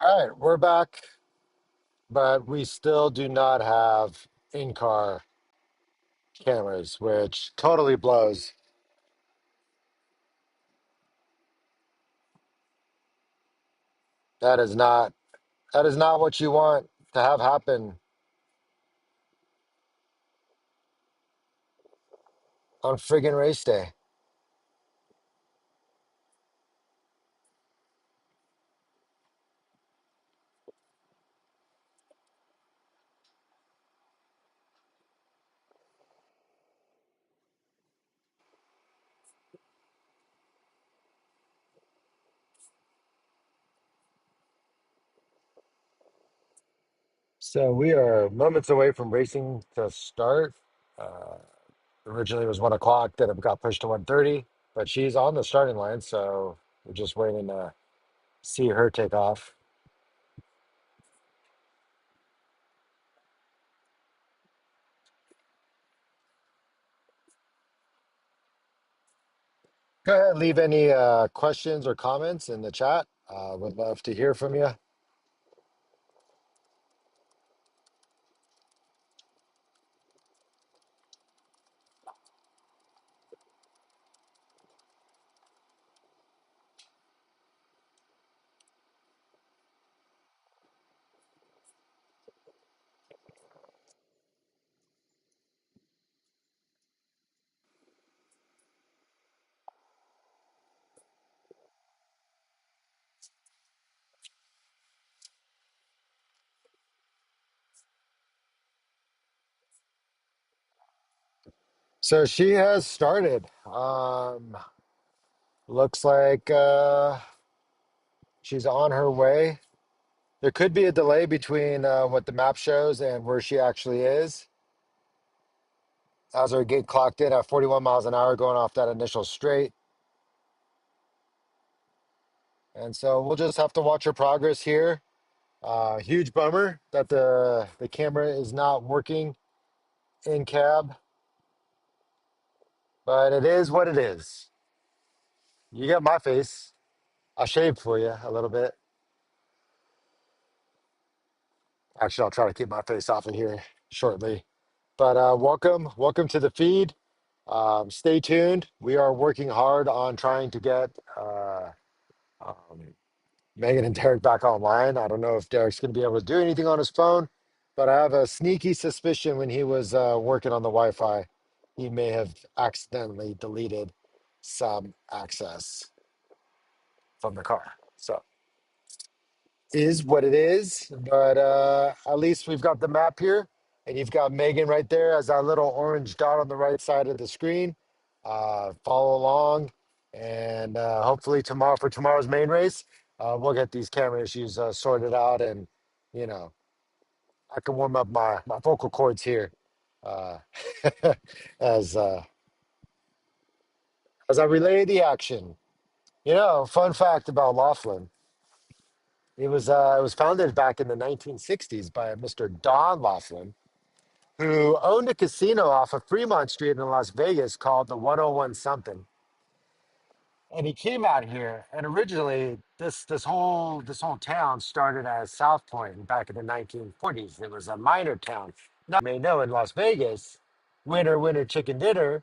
All right, we're back, but we still do not have in-car cameras, which totally blows. That is not that is not what you want to have happen on friggin' race day. So we are moments away from racing to start. Uh, Originally it was 1 o'clock, then it got pushed to 1:30, but she's on the starting line, so we're just waiting to see her take off. Go ahead, leave any questions or comments in the chat. Would love to hear from you. So she has started. Looks like she's on her way. There could be a delay between what the map shows and where she actually is. As her gate clocked in at 41 miles an hour going off that initial straight. And so we'll just have to watch her progress here. Huge bummer that the camera is not working in cab, but it is what it is. You get my face. I'll shave for you a little bit. Actually, I'll try to keep my face off of here shortly. But welcome to the feed. Stay tuned. We are working hard on trying to get um, Megan and Derek back online. I don't know if Derek's going to be able to do anything on his phone, but I have a sneaky suspicion when he was working on the Wi-Fi, he may have accidentally deleted some access from the car. So is what it is. But at least we've got the map here, and you've got Megan right there as our little orange dot on the right side of the screen. Follow along, and hopefully tomorrow for tomorrow's main race, we'll get these camera issues sorted out, and you know I can warm up my vocal cords here uh, as uh, as I relay the action. Fun fact about Laughlin. It was founded back in the 1960s by a Mr. Don Laughlin, who owned a casino off of Fremont Street in Las Vegas called the 101 something. And he came out here, and originally this whole town started as South Point back in the 1940s. It was a minor town. Now you may know in Las Vegas, winner winner chicken dinner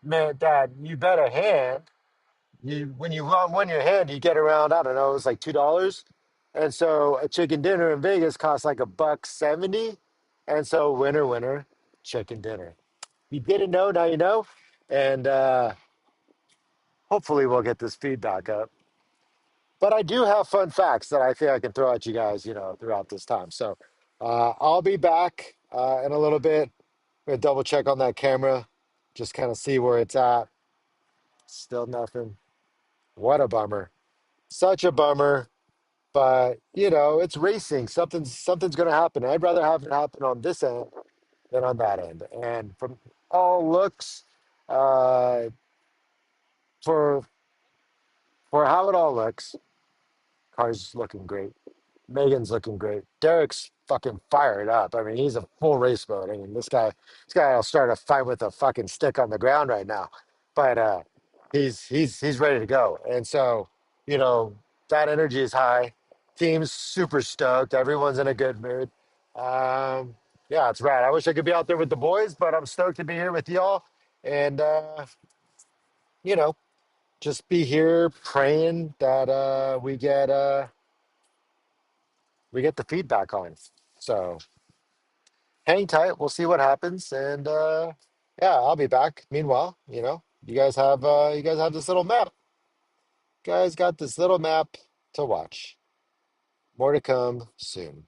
meant that you bet a hand. You when you won your hand, you get around, I don't know, it was like $2. And so a chicken dinner in Vegas costs like $1.70. And so winner winner chicken dinner. You didn't know, now you know. And hopefully we'll get this feedback up. But I do have fun facts that I think I can throw at you guys, throughout this time. So I'll be back in a little bit. I'm gonna double check on that camera, just kind of see where it's at. Still nothing. What a bummer. Such a bummer. But it's racing. Something's gonna happen. I'd rather have it happen on this end than on that end. And from all looks, uh, for how it all looks, car's looking great. Megan's looking great. Derek's fucking fired up. I mean, he's a full race mode. I mean, this guy will start a fight with a fucking stick on the ground right now. But he's ready to go. And so, you know, that energy is high. Team's super stoked. Everyone's in a good mood. Um, yeah, it's rad. I wish I could be out there with the boys, but I'm stoked to be here with y'all. And you know, just be here praying that we get the feedback on. So hang tight. We'll see what happens. And yeah, I'll be back. Meanwhile, you guys have this little map. You guys got this little map to watch. More to come soon.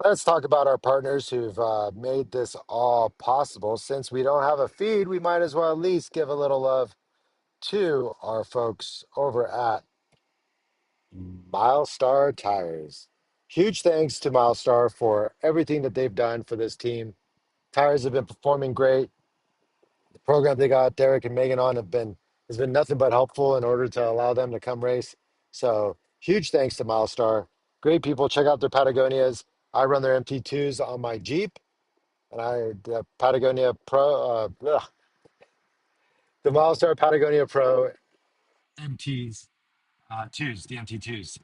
Let's talk about our partners who've made this all possible. Since we don't have a feed, we might as well at least give a little love to our folks over at Milestar Tires. Huge thanks to Milestar for everything that they've done for this team. Tires have been performing great. The program they got Derek and Megan on have been has been nothing but helpful in order to allow them to come race. So huge thanks to Milestar. Great people. Check out their Patagonias. I run their MT2s on my Jeep, and the Patagonia Pro, the Milestar Patagonia Pro MTs, twos, the MT2s.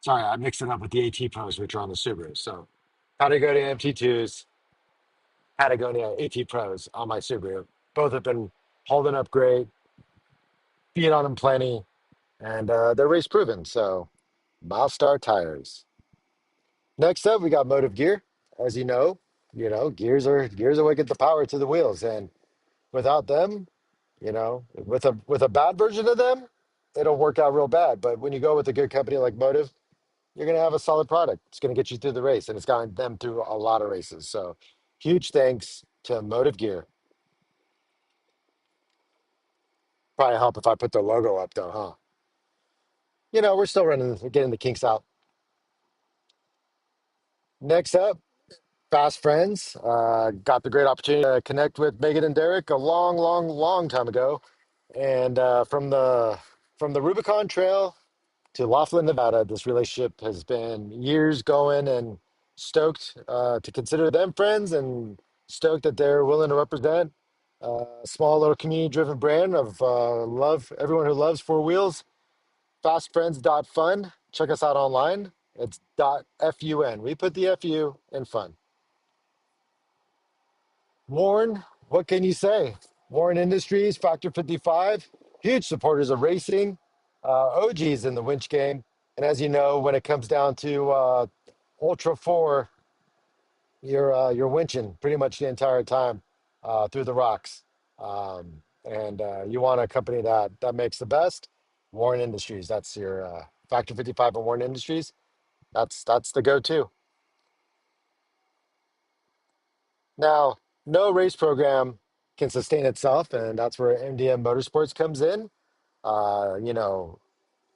Sorry, I mixed it up with the AT Pros, which are on the Subaru. So Patagonia MT2s, Patagonia AT Pros on my Subaru. Both have been holding up great, feed on them plenty, and they're race proven. So Milestar tires. Next up, we got Motive Gear. As gears are what get the power to the wheels, and without them, with a bad version of them, it'll work out real bad. But when you go with a good company like Motive, you're going to have a solid product. It's going to get you through the race, and it's gotten them through a lot of races. So, huge thanks to Motive Gear. Probably help if I put the logo up, though, huh? We're still we're getting the kinks out. Next up, Fast Friends. Got the great opportunity to connect with Megan and Derek a long, long, long time ago, and from the Rubicon Trail to Laughlin, Nevada. This relationship has been years going, and stoked to consider them friends, and stoked that they're willing to represent a small little community-driven brand of love. Everyone who loves four wheels. Fastfriends.fun. Check us out online. It's .fun. We put the FU in fun. Warren, what can you say? Warren Industries, Factor 55, huge supporters of racing, OGs in the winch game. And as you know, when it comes down to ULTRA4, you're winching pretty much the entire time through the rocks. And you want a company that makes the best. Warren Industries, that's your Factor 55 and Warren Industries. That's the go-to. Now, no race program can sustain itself, and that's where MDM Motorsports comes in.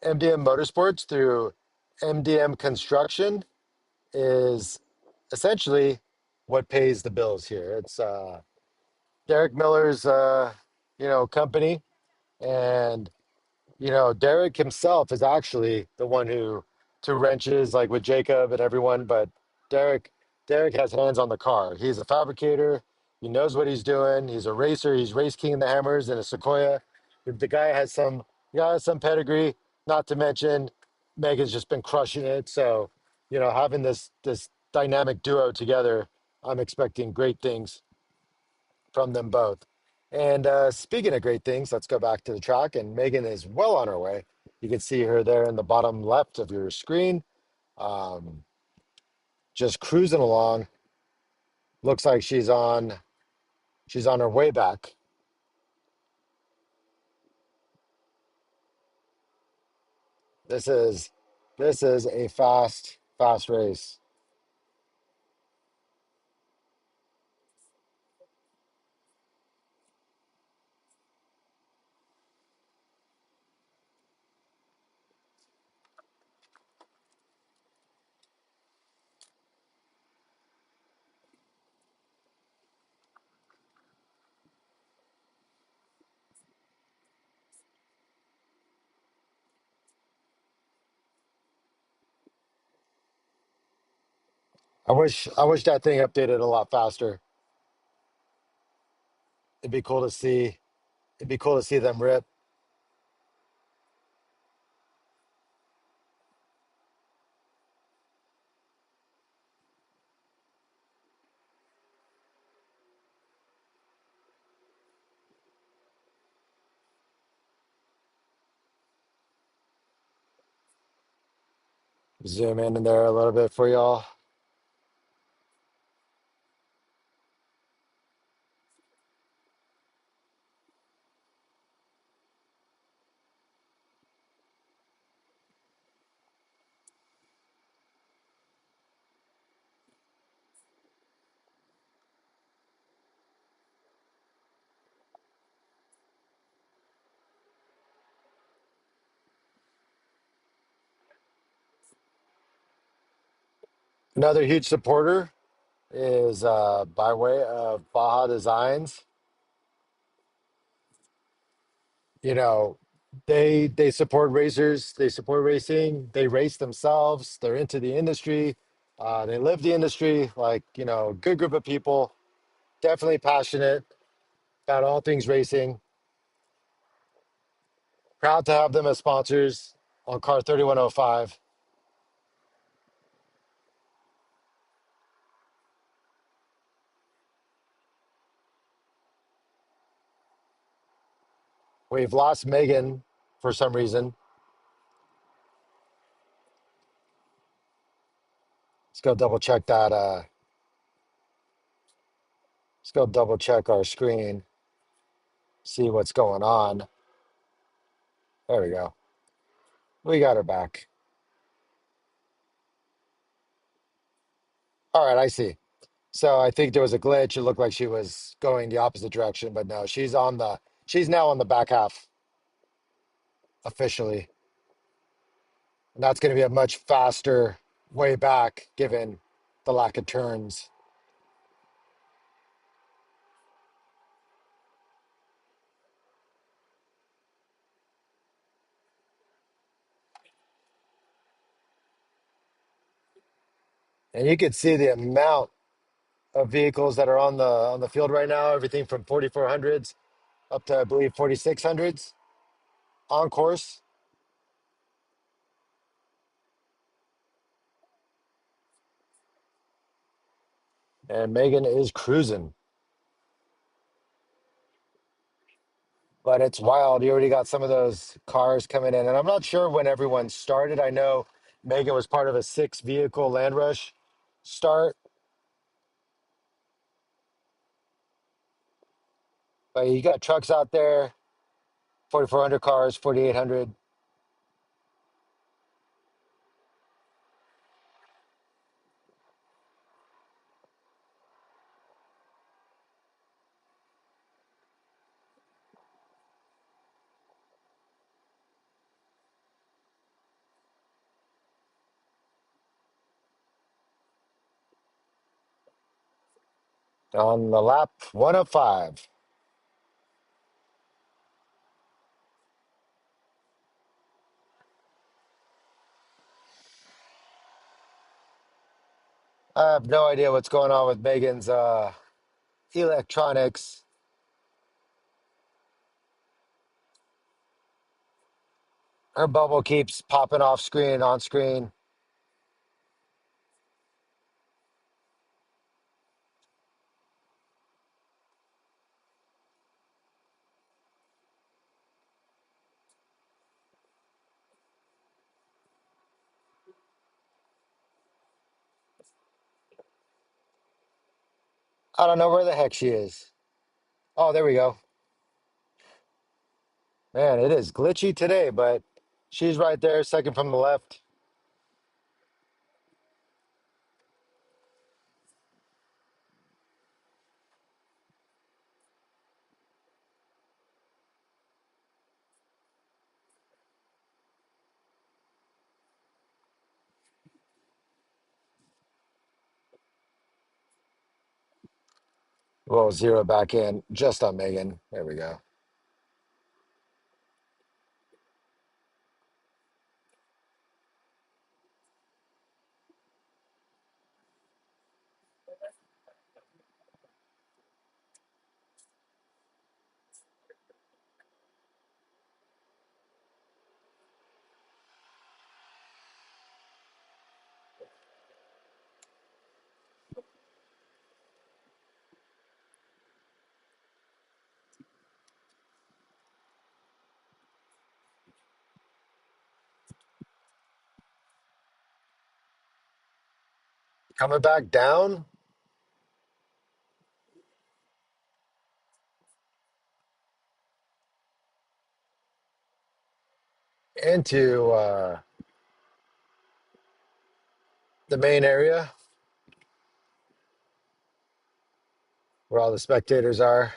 MDM Motorsports through MDM Construction is essentially what pays the bills here. It's Derek Miller's company, and Derek himself is actually the one who threw wrenches like with Jacob and everyone, but Derek Derek has hands on the car. He's a fabricator. He knows what he's doing. He's a racer. He's race king in the Hammers and a Sequoia. The guy has some pedigree. Not to mention, Megan's just been crushing it. So, having this dynamic duo together, I'm expecting great things from them both. And speaking of great things, let's go back to the track. And Megan is well on her way. You can see her there in the bottom left of your screen, um, just cruising along. Looks like she's on her way back. This is this is a fast race. I wish that thing updated a lot faster. It'd be cool to see. It'd be cool to see them rip. Zoom in there a little bit for y'all. Another huge supporter is by way of Baja Designs. You know, they support racers, they support racing, they race themselves, they're into the industry, they live the industry, like, good group of people, definitely passionate about all things racing. Proud to have them as sponsors on car 3105. We've lost Megan for some reason. Let's go double check that. Let's go double check our screen, see what's going on. There we go. We got her back. All right, I see. So I think there was a glitch. It looked like she was going the opposite direction, but no, she's now on the back half officially. And that's going to be a much faster way back given the lack of turns. And you can see the amount of vehicles that are on the field right now, everything from 4400s up to I believe 4600s on course. And Megan is cruising. But it's wild. You already got some of those cars coming in. And I'm not sure when everyone started. I know Megan was part of a 6 vehicle land rush start, but you got trucks out there, 4400 cars, 4800. on the lap 105. I have no idea what's going on with Megan's electronics. Her bubble keeps popping off screen on screen. I don't know where the heck she is. Oh, there we go. Man, it is glitchy today, but she's right there, second from the left. We'll zero back in just on Megan. There we go. Coming back down into the main area where all the spectators are.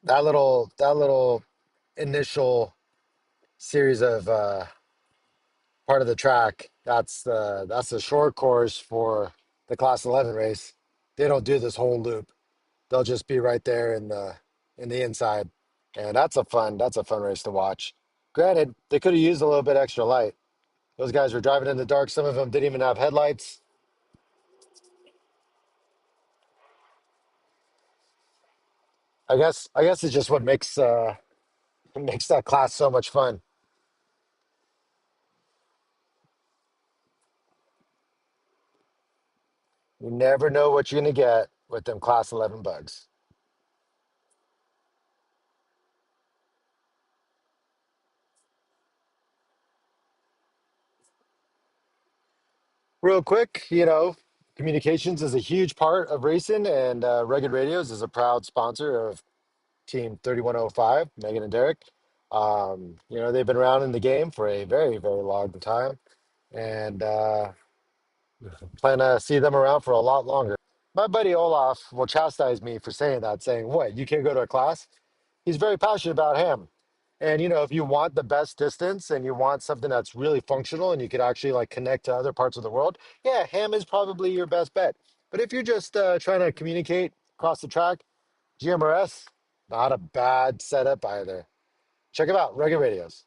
That little initial series of part of the track. That's the short course for the Class 11 race. They don't do this whole loop. They'll just be right there in the inside, and that's a fun race to watch. Granted, they could have used a little bit extra light. Those guys were driving in the dark. Some of them didn't even have headlights. I guess it's just what makes that class so much fun. You never know what you're gonna get with them Class 11 bugs. Real quick, communications is a huge part of racing, and Rugged Radios is a proud sponsor of Team 3105, Megan and Derek. They've been around in the game for a very, very long time, and plan to see them around for a lot longer. My buddy Olaf will chastise me for saying that, saying, "What, you can't go to a class?" He's very passionate about ham. And if you want the best distance and you want something that's really functional and you could actually like connect to other parts of the world, yeah, ham is probably your best bet. But if you're just trying to communicate across the track, GMRS, not a bad setup either. Check them out, Rugged Radios.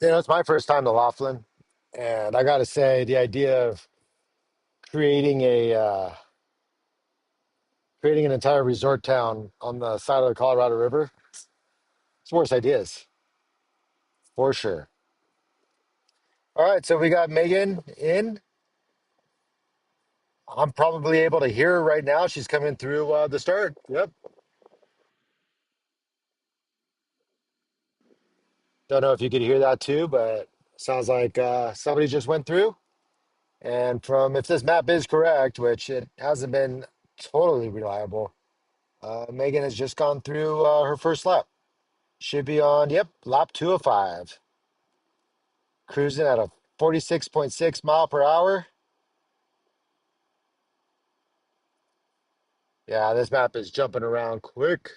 It's my first time to Laughlin, and I got to say, the idea of creating creating an entire resort town on the side of the Colorado River, it's worst ideas for sure. All right, so we got Megan in. I'm probably able to hear her right now. She's coming through the start. Yep. Don't know if you could hear that too, but sounds like somebody just went through. And from if this map is correct, which it hasn't been totally reliable, Megan has just gone through her first lap. Should be on, yep, lap 205. Cruising at a 46.6 mile per hour. Yeah, this map is jumping around quick.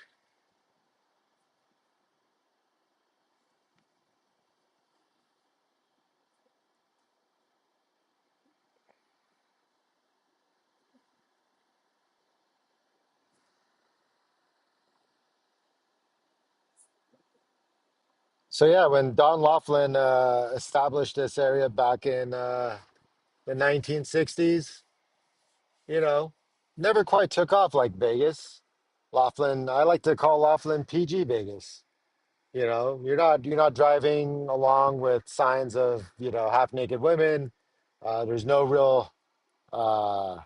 So yeah, when Don Laughlin established this area back in the 1960s, you know, never quite took off like Vegas. Laughlin, I like to call Laughlin PG Vegas. You know, you're not driving along with signs of, half naked women. There's no real uh,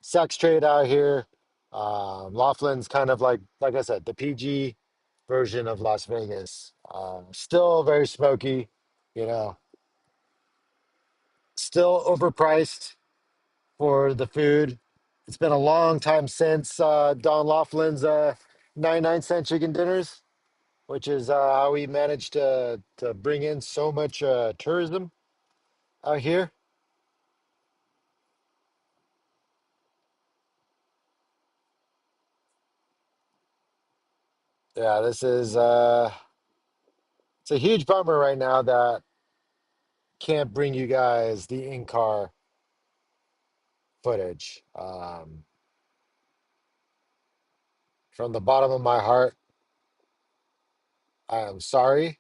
sex trade out here. Laughlin's kind of like I said, the PG version of Las Vegas. Still very smoky, you know, still overpriced for the food. It's been a long time since Don Laughlin's 99-cent chicken dinners, which is how we managed to bring in so much tourism out here. Yeah, this is it's a huge bummer right now that can't bring you guys the in-car footage. From the bottom of my heart, I am sorry.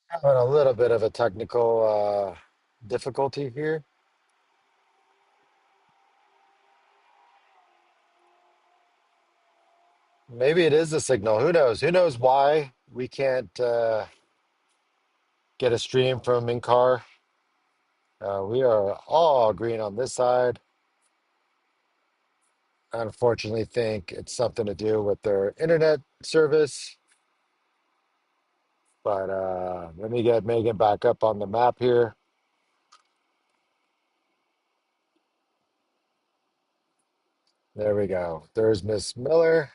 Having a little bit of a technical difficulty here. Maybe it is the signal. Who knows? Who knows why we can't get a stream from in-car? We are all green on this side. I unfortunately think it's something to do with their internet service. But let me get Megan back up on the map here. There we go. There's Miss Miller,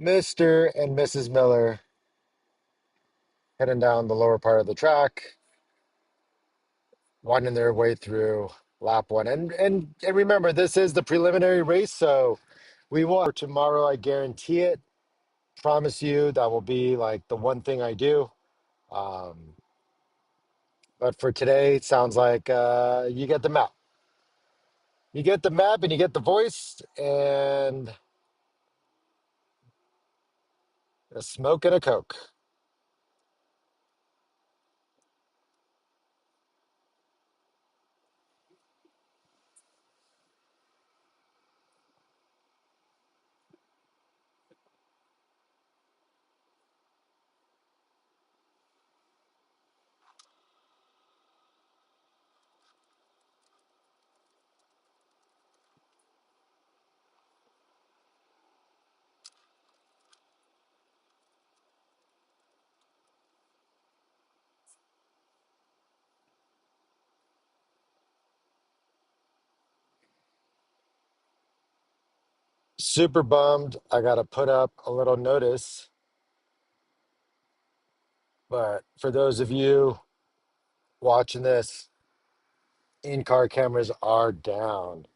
Mr. and Mrs. Miller heading down the lower part of the track, winding their way through lap one. And remember, this is the preliminary race, so we will have tomorrow. I guarantee it. Promise you that will be like the one thing I do. Um, but for today, it sounds like you get the map. You get the map and you get the voice and a smoke and a Coke. Super bummed. I got to put up a little notice. But for those of you watching this, in-car cameras are down.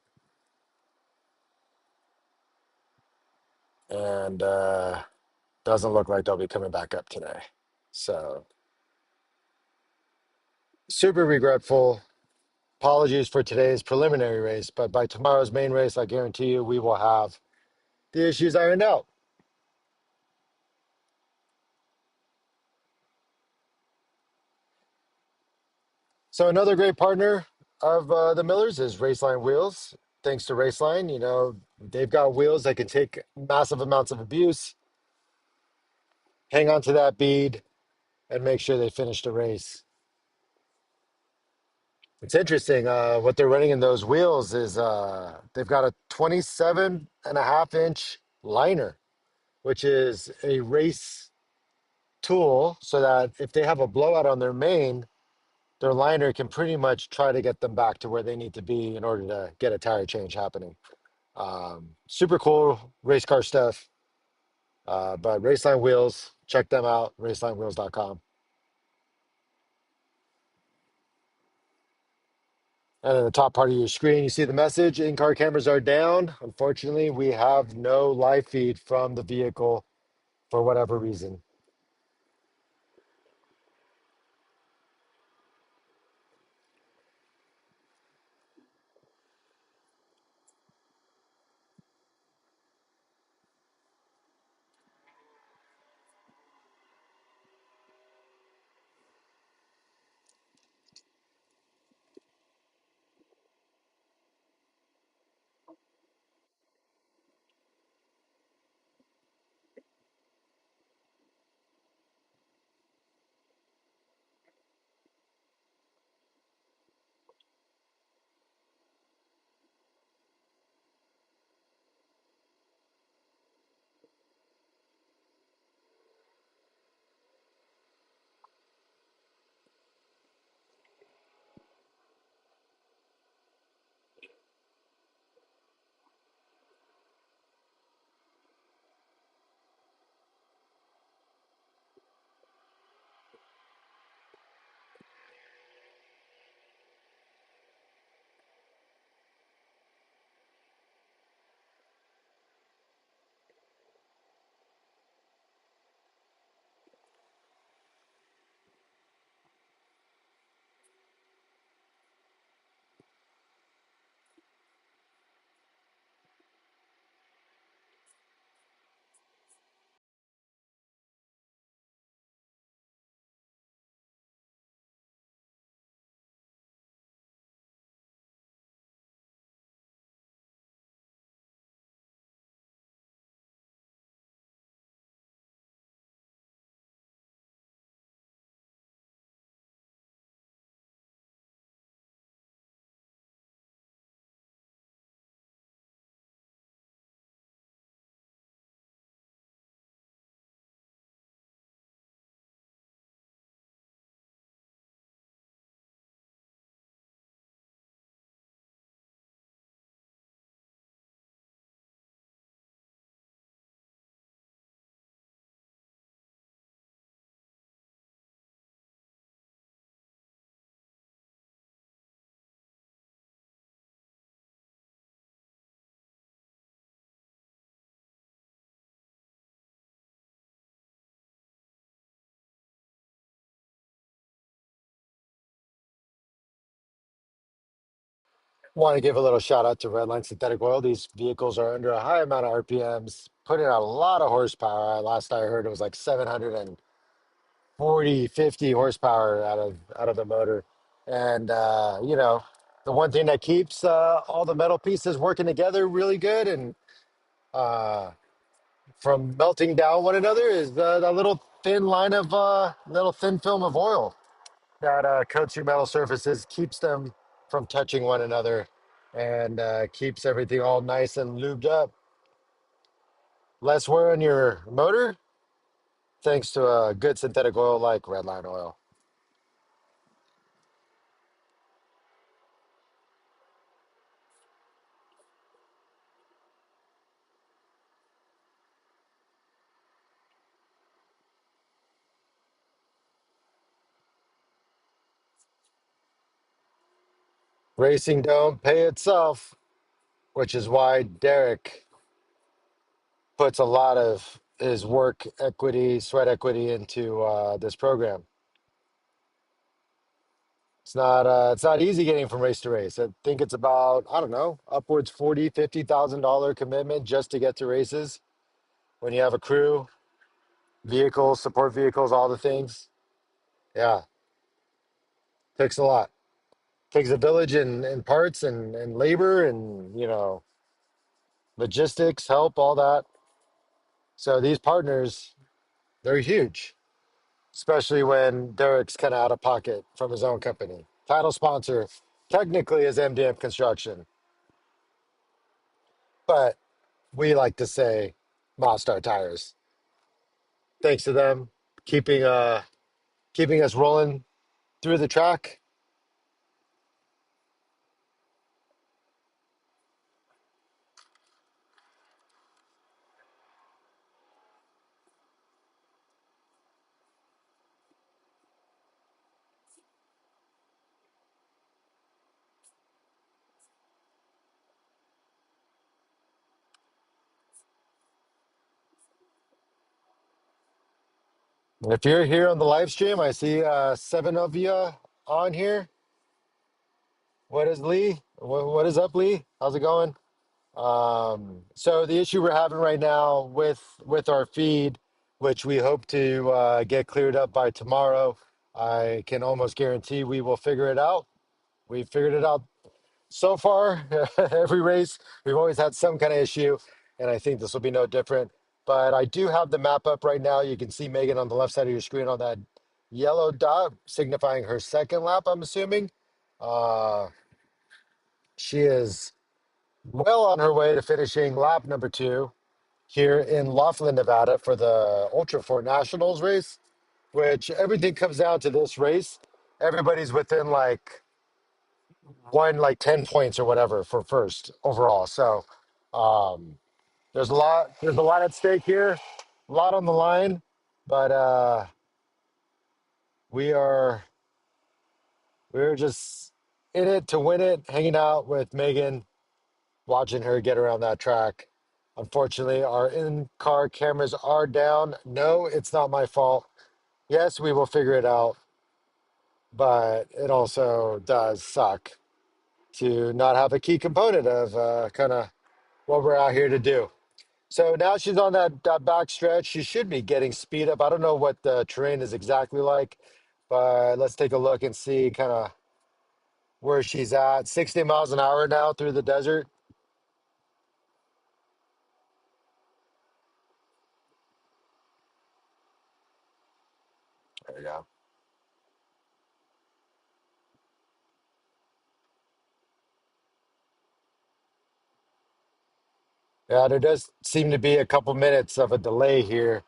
And doesn't look like they'll be coming back up today. So super regretful. Apologies for today's preliminary race, but by tomorrow's main race, I guarantee you we will have the issues ironed out. So another great partner of the Millers is Raceline Wheels. Thanks to Raceline, they've got wheels that can take massive amounts of abuse, hang on to that bead, and make sure they finish the race. It's interesting. What they're running in those wheels is they've got a 27.5-inch liner, which is a race tool so that if they have a blowout on their main, their liner can pretty much try to get them back to where they need to be in order to get a tire change happening. Super cool race car stuff. But Raceline Wheels, check them out, racelinewheels.com. And in the top part of your screen, you see the message, in-car cameras are down. Unfortunately, we have no live feed from the vehicle for whatever reason. Want to give a little shout out to Redline Synthetic Oil. These vehicles are under a high amount of RPMs, putting out a lot of horsepower. Last I heard, it was like 740, 50 horsepower out of the motor. And the one thing that keeps all the metal pieces working together really good and uh, from melting down one another is that little thin film of oil that coats your metal surfaces, keeps them from touching one another, and keeps everything all nice and lubed up. Less wear on your motor thanks to a good synthetic oil like Redline oil. Racing don't pay itself, which is why Derek puts a lot of his work equity, sweat equity into this program. It's not easy getting from race to race. I think it's about, I don't know, upwards 40, $50,000 commitment just to get to races. When you have a crew, vehicles, support vehicles, all the things. Yeah, takes a lot. Takes a village and parts and labor and logistics, help, all that. So these partners, they're huge, especially when Derek's kind of out of pocket from his own company. Title sponsor technically is MDM Construction, but we like to say Mostar Tires. Thanks to them keeping us rolling through the track. If you're here on the live stream, I see seven of you on here. What is Lee? What is up, Lee? How's it going? So the issue we're having right now with our feed, which we hope to get cleared up by tomorrow, I can almost guarantee we will figure it out. We figured it out so far. Every race, we've always had some kind of issue, and I think this will be no different. But I do have the map up right now. You can see Megan on the left side of your screen on that yellow dot, signifying her second lap, I'm assuming. Uh, she is well on her way to finishing lap number two here in Laughlin, Nevada for the ULTRA4 Nationals race, which everything comes down to this race. Everybody's within like 10 points or whatever for first overall. So um, there's a lot at stake here, a lot on the line, but we are we're just in it to win it, hanging out with Megan, watching her get around that track. Unfortunately, our in-car cameras are down. No, it's not my fault. Yes, we will figure it out, but it also does suck to not have a key component of kind of what we're out here to do. So now she's on that back stretch. She should be getting speed up. I don't know what the terrain is exactly like, but let's take a look and see kind of where she's at. 60 miles an hour now through the desert. There you go. Yeah, there does seem to be a couple minutes of a delay here.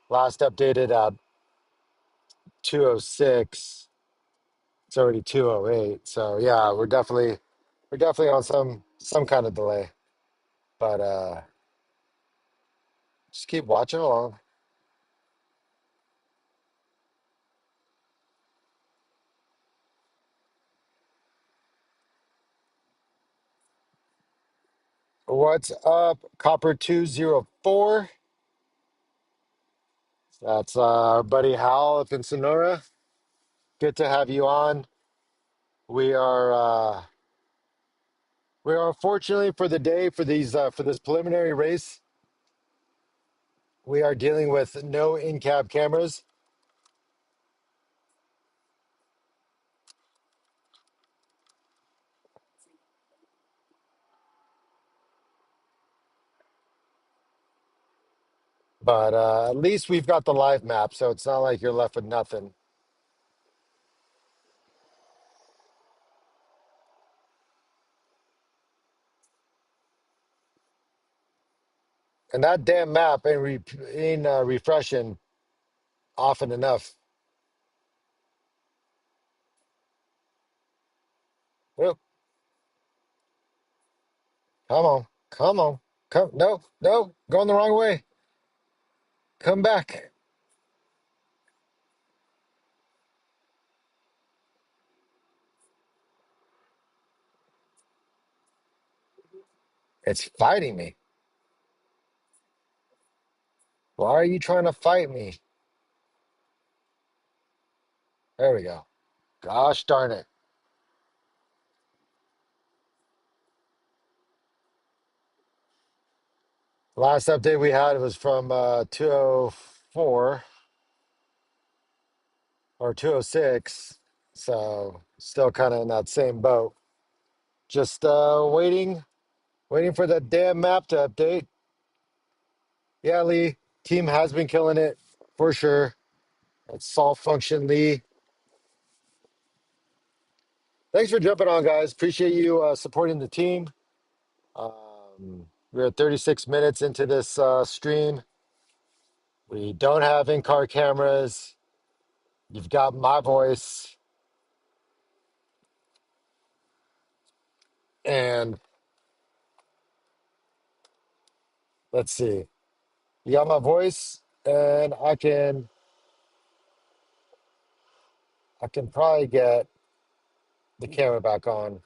Last updated at 2:06. It's already 2:08. So yeah, we're definitely on some kind of delay. But just keep watching along. What's up, Copper 204? That's our buddy Hal up in Sonora. Good to have you on. We are we are unfortunately for the day for this preliminary race, we are dealing with no in-cab cameras. But at least we've got the live map, so it's not like you're left with nothing. And that damn map ain't refreshing often enough. Well, come on, come on, come. No, no, going the wrong way. Come back. It's fighting me. Why are you trying to fight me? There we go. Gosh darn it. Last update we had was from 204 or 206. So still kind of in that same boat. Just waiting for that damn map to update. Yeah, Lee, team has been killing it for sure. That's Solve Function Lee. Thanks for jumping on, guys. Appreciate you supporting the team. We're at 36 minutes into this stream. We don't have in-car cameras. You've got my voice, and let's see. You got my voice, and I can probably get the camera back on.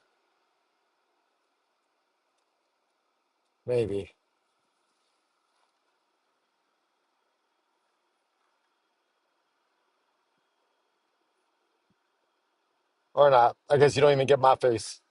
Maybe. Or not. I guess you don't even get my face.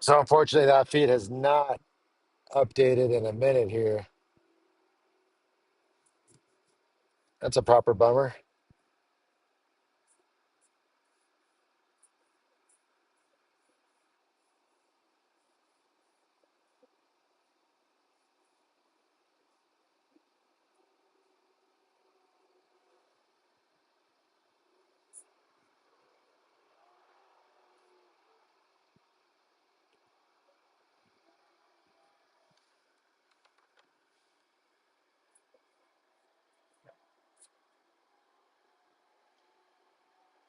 So unfortunately, that feed has not updated in a minute here. That's a proper bummer.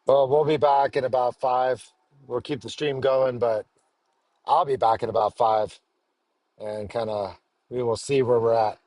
Well, we'll be back in about 5. We'll keep the stream going, but I'll be back in about 5 and kind of we will see where we're at.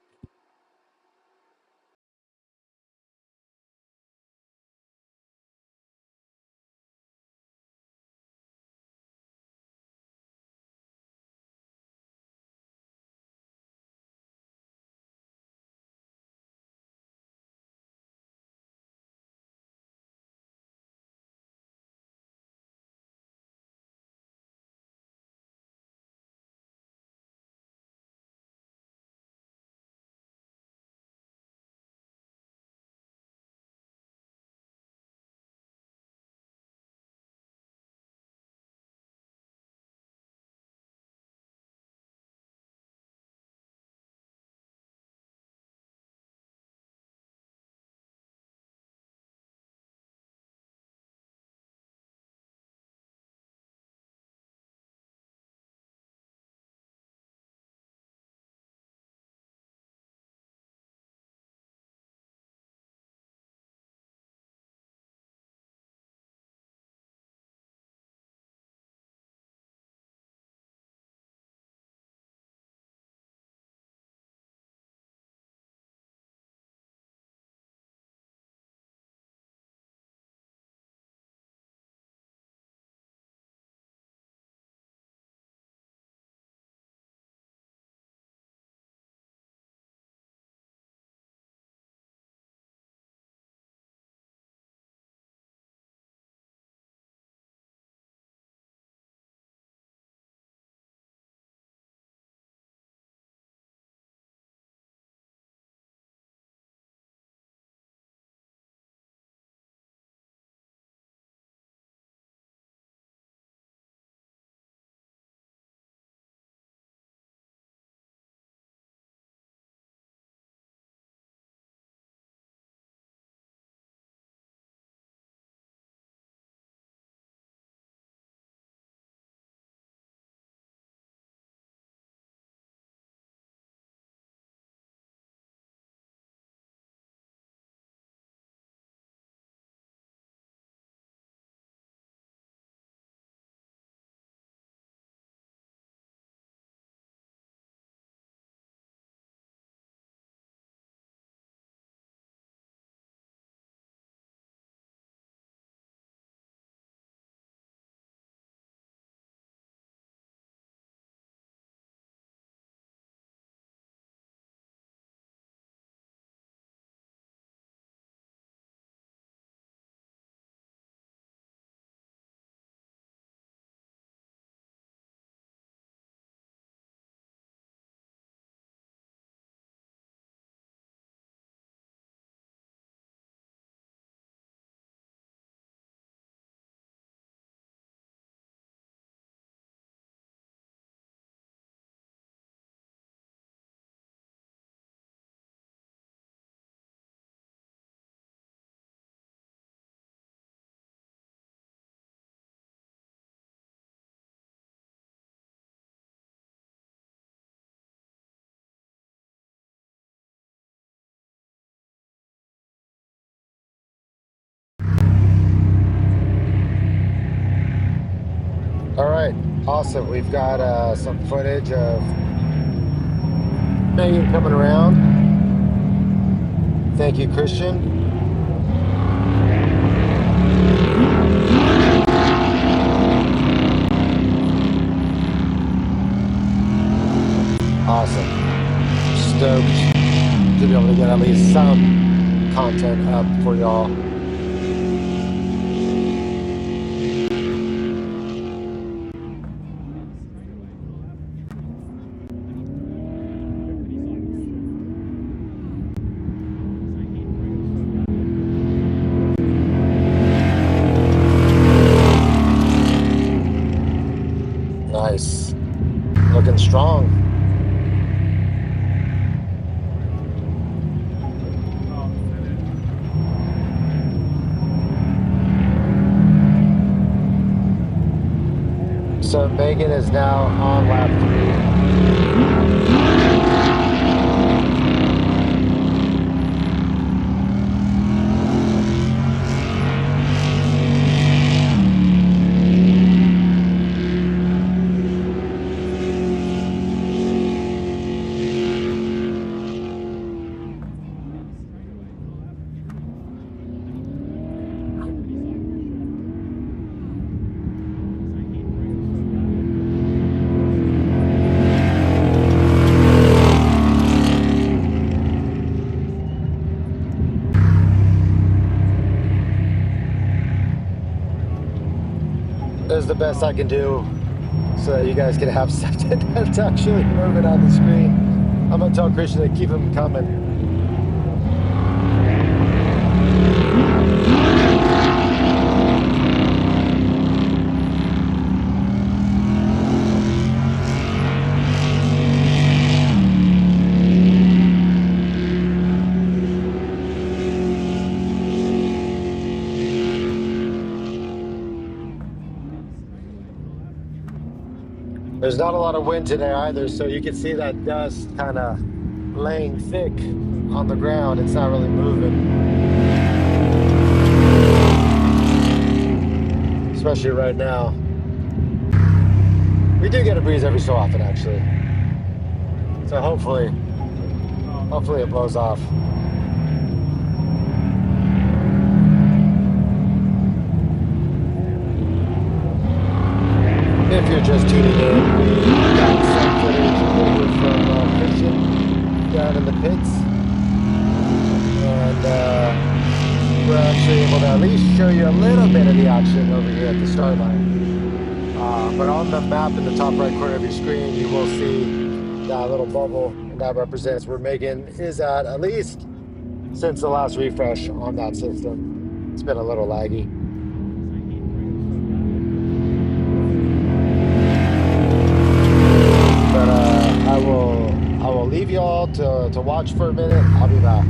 right, awesome. We've got some footage of Megan coming around. Thank you, Christian. Awesome. Stoked to be able to get at least some content up for y'all. Nice. Looking strong. So Megan is now on lap 3. This is the best I can do so that you guys can have something that's actually moving on the screen. I'm gonna tell Christian to keep him coming. There's not a lot of wind today either, so you can see that dust kind of laying thick on the ground. It's not really moving. Especially right now. We do get a breeze every so often, actually. So hopefully it blows off. If you're just tuning in, we got some footage over from Christian down in the pits. And we're actually able to at least show you a little bit of the action over here at the start line. But on the map in the top right corner of your screen, you will see that little bubble, and that represents where Megan is at least since the last refresh on that system. It's been a little laggy. But I will leave you all to watch for a minute. I'll be back.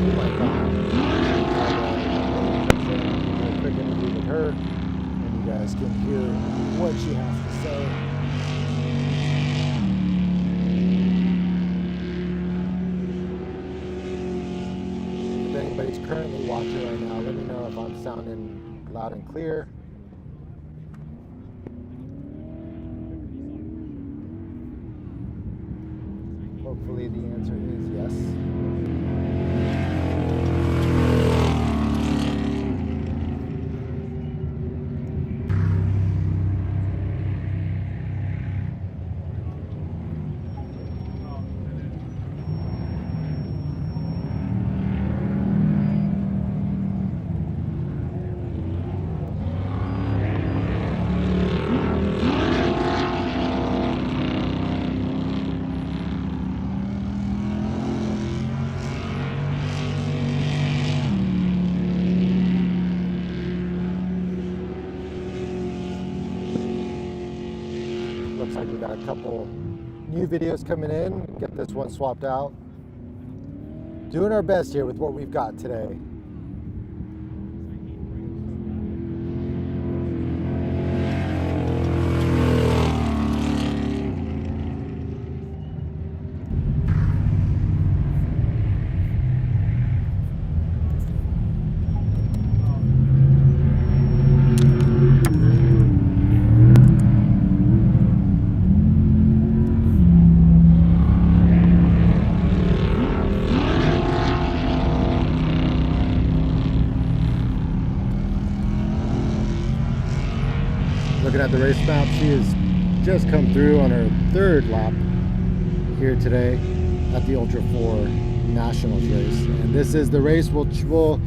through my phone. Comes in, we'll do a quick interview with her, and you guys can hear what she has to say. If anybody's currently watching right now, let me know if I'm sounding loud and clear. Hopefully the answer is yes. Looks like we got a couple new videos coming in. Get this one swapped out. Doing our best here with what we've got today. Looking at the race map, she has just come through on her third lap here today at the ULTRA4 Nationals race, and this is the race which will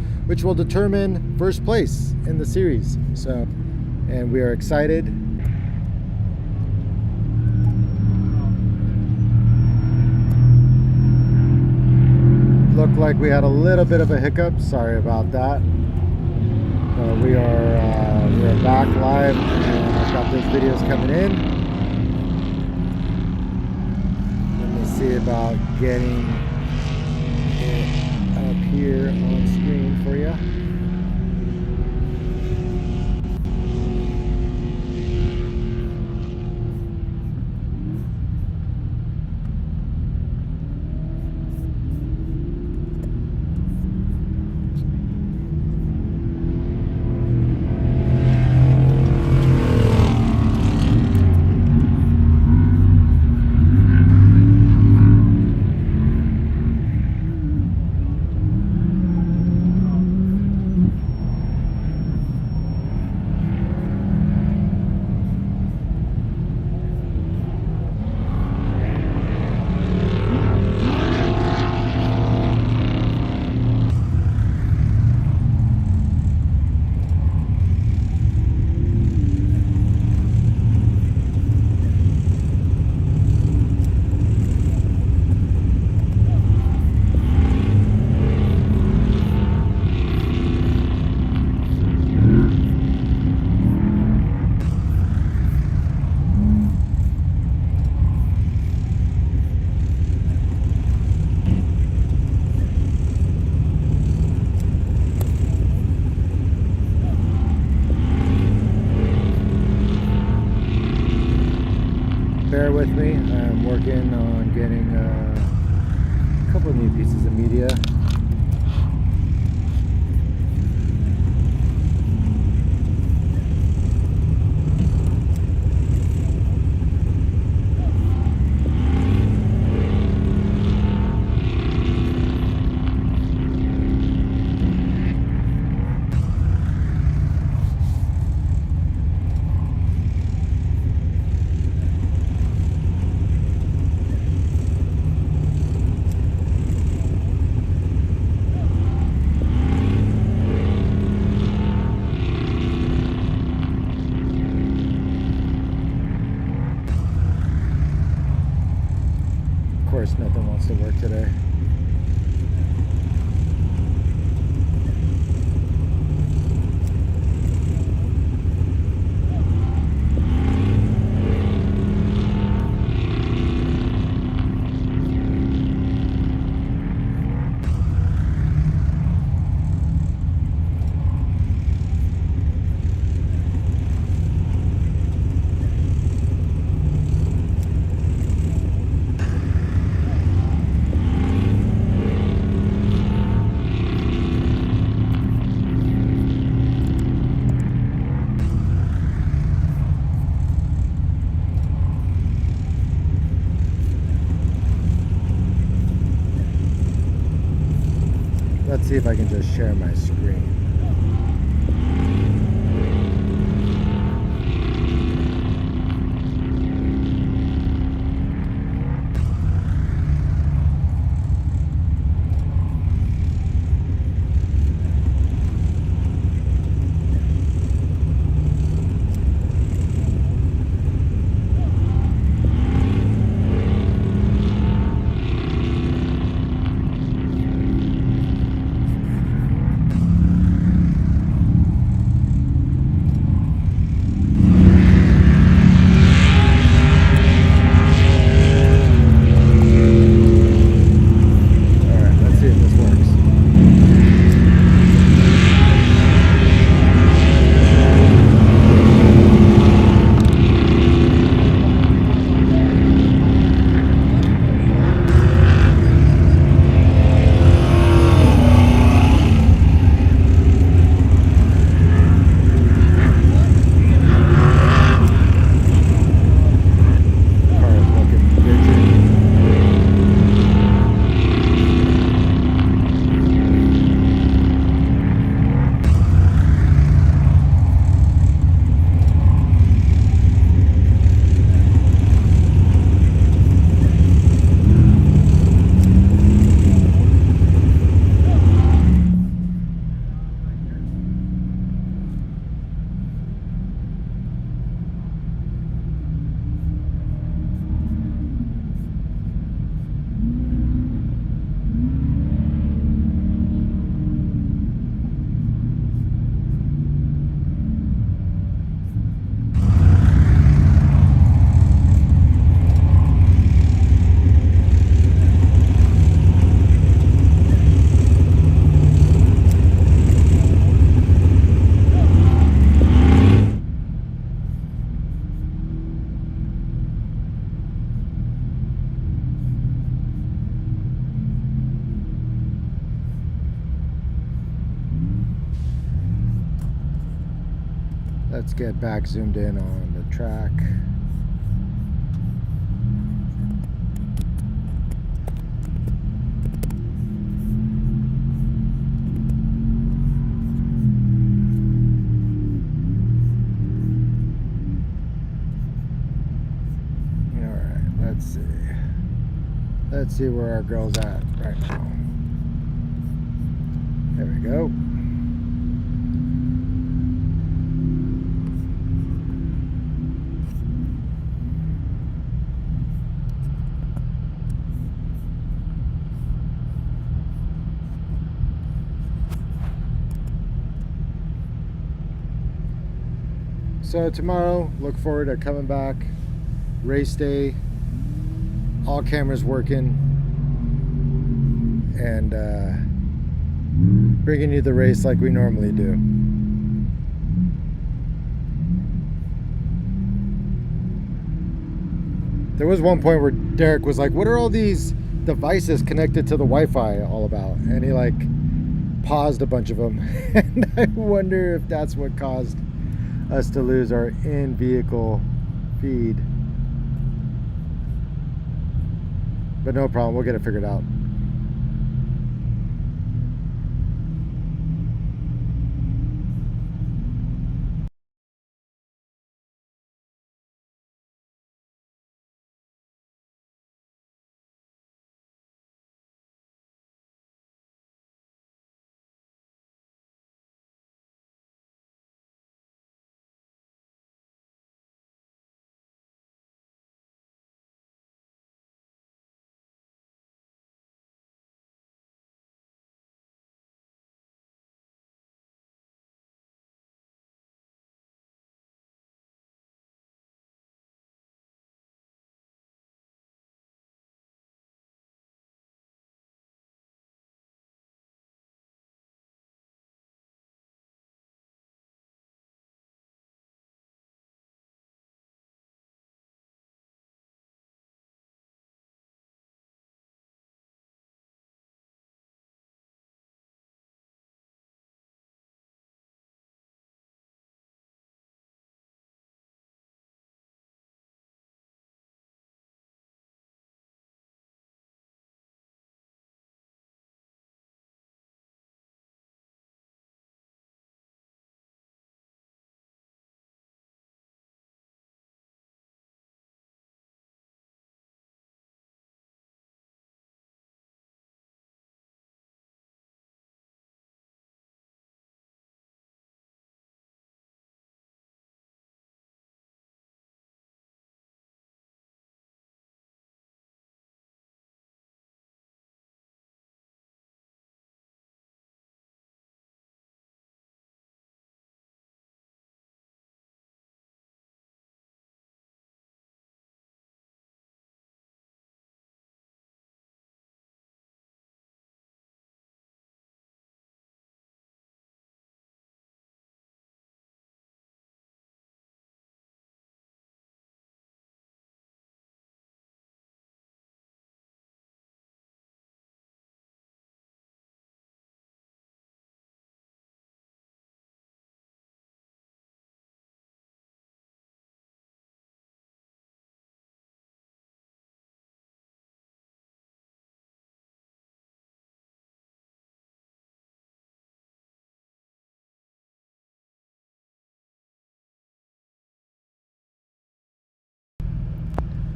determine first place in the series. So, and we are excited. Looked like we had a little bit of a hiccup. Sorry about that. We are back live, and I've got those videos coming in. Let me see about getting it up here on screen for you. Bear with me, I'm working on getting a couple of new pieces of media. see if I can just share my screen. Let's get back zoomed in on the track. All right, let's see. Let's see where our girl's at right now. There we go. So tomorrow, look forward to coming back. Race day, all cameras working, and bringing you the race like we normally do. There was one point where Derek was like, what are all these devices connected to the Wi-Fi all about? And he like paused a bunch of them. And I wonder if that's what caused us to lose our in-vehicle feed. But no problem, we'll get it figured out.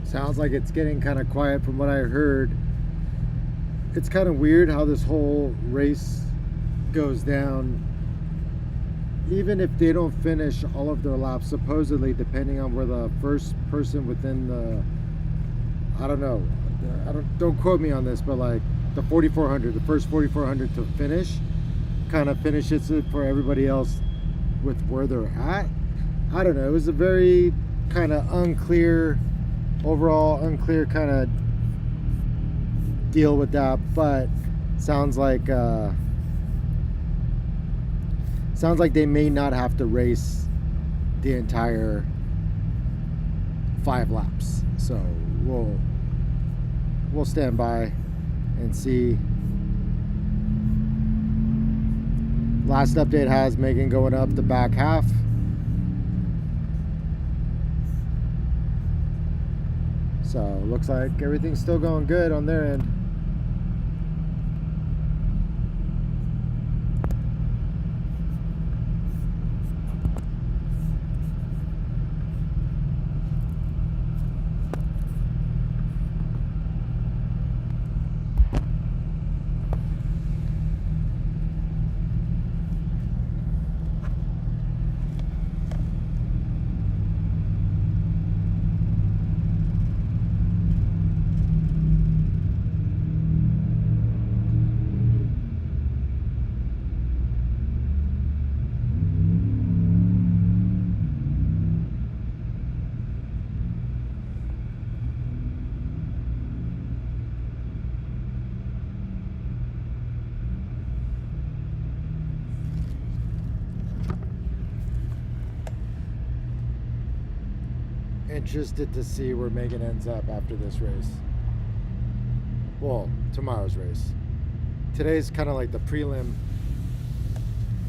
Sounds like it's getting kind of quiet from what I heard. It's kind of weird how this whole race goes down. Even if they don't finish all of their laps, supposedly, depending on where the first person within the, I don't know, don't quote me on this, but like the 4,400, the first 4,400 to finish, kind of finishes it for everybody else with where they're at. I don't know. It was a very kind of unclear, overall unclear kind of deal with that, but sounds like they may not have to race the entire 5 laps. So we'll stand by and see. Last update has Megan going up the back half. So looks like everything's still going good on their end. Interested to see where Megan ends up after this race. Well, tomorrow's race. Today's kind of like the prelim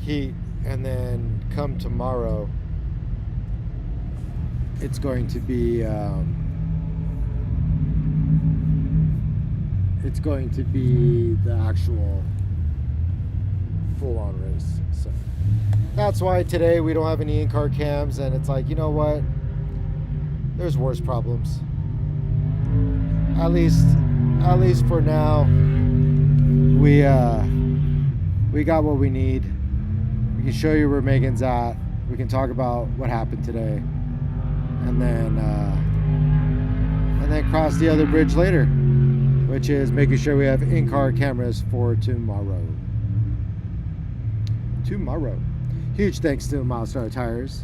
heat, and then come tomorrow, it's going to be the actual full-on race. So that's why today we don't have any in-car cams, and it's like, you know what? There's worse problems. At least for now, we got what we need. We can show you where Megan's at. We can talk about what happened today, and then cross the other bridge later, which is making sure we have in-car cameras for tomorrow. Huge thanks to Milestar Tires,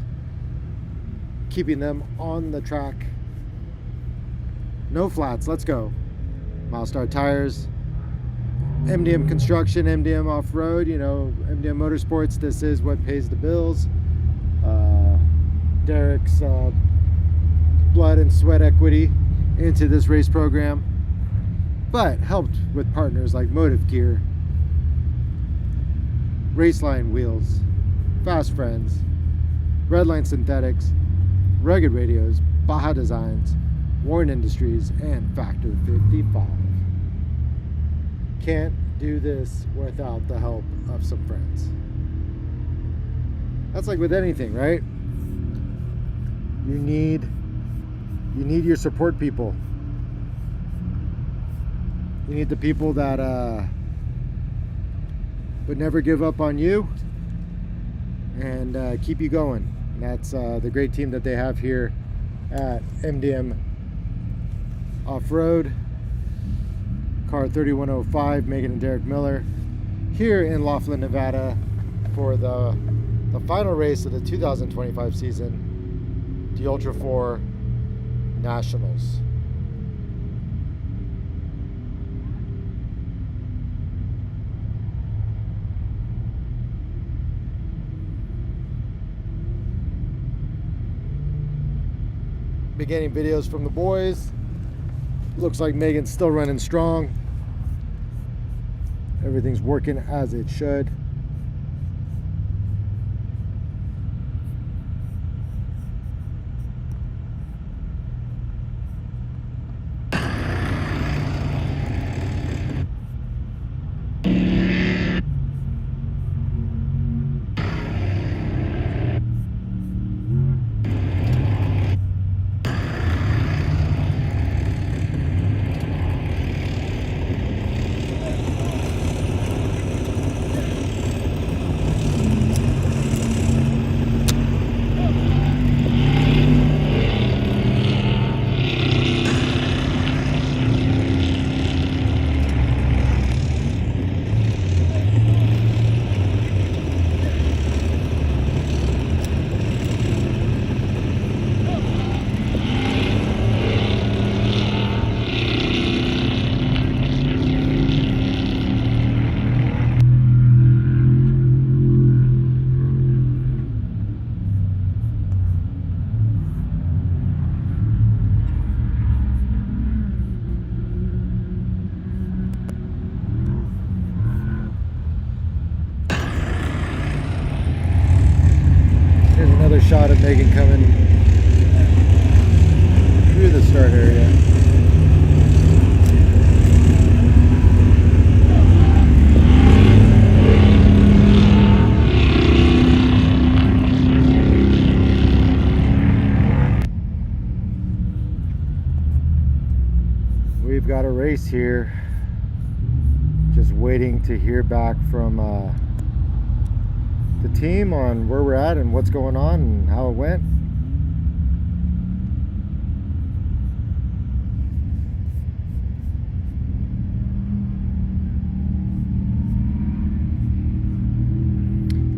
keeping them on the track. No flats, let's go. Milestar Tires, MDM Construction, MDM Off-Road, you know, MDM Motorsports, this is what pays the bills. Derek's blood and sweat equity into this race program, but helped with partners like Motive Gear, Raceline Wheels, Fast Friends, Redline Synthetics, Rugged Radios, Baja Designs, Warren Industries, and Factor 55. Can't do this without the help of some friends. That's like with anything, right? You need your support people. You need the people that would never give up on you and keep you going. And that's the great team that they have here at MDM Off-Road. Car 3105, Megan and Derek Miller, here in Laughlin, Nevada, for the final race of the 2025 season, the ULTRA4 Nationals. Beginning videos from the boys. Looks like Megan's still running strong. Everything's working as it should. shot of Megan coming through the start area. We've got a race here. Just waiting to hear back from the team on where we're at and what's going on and how it went.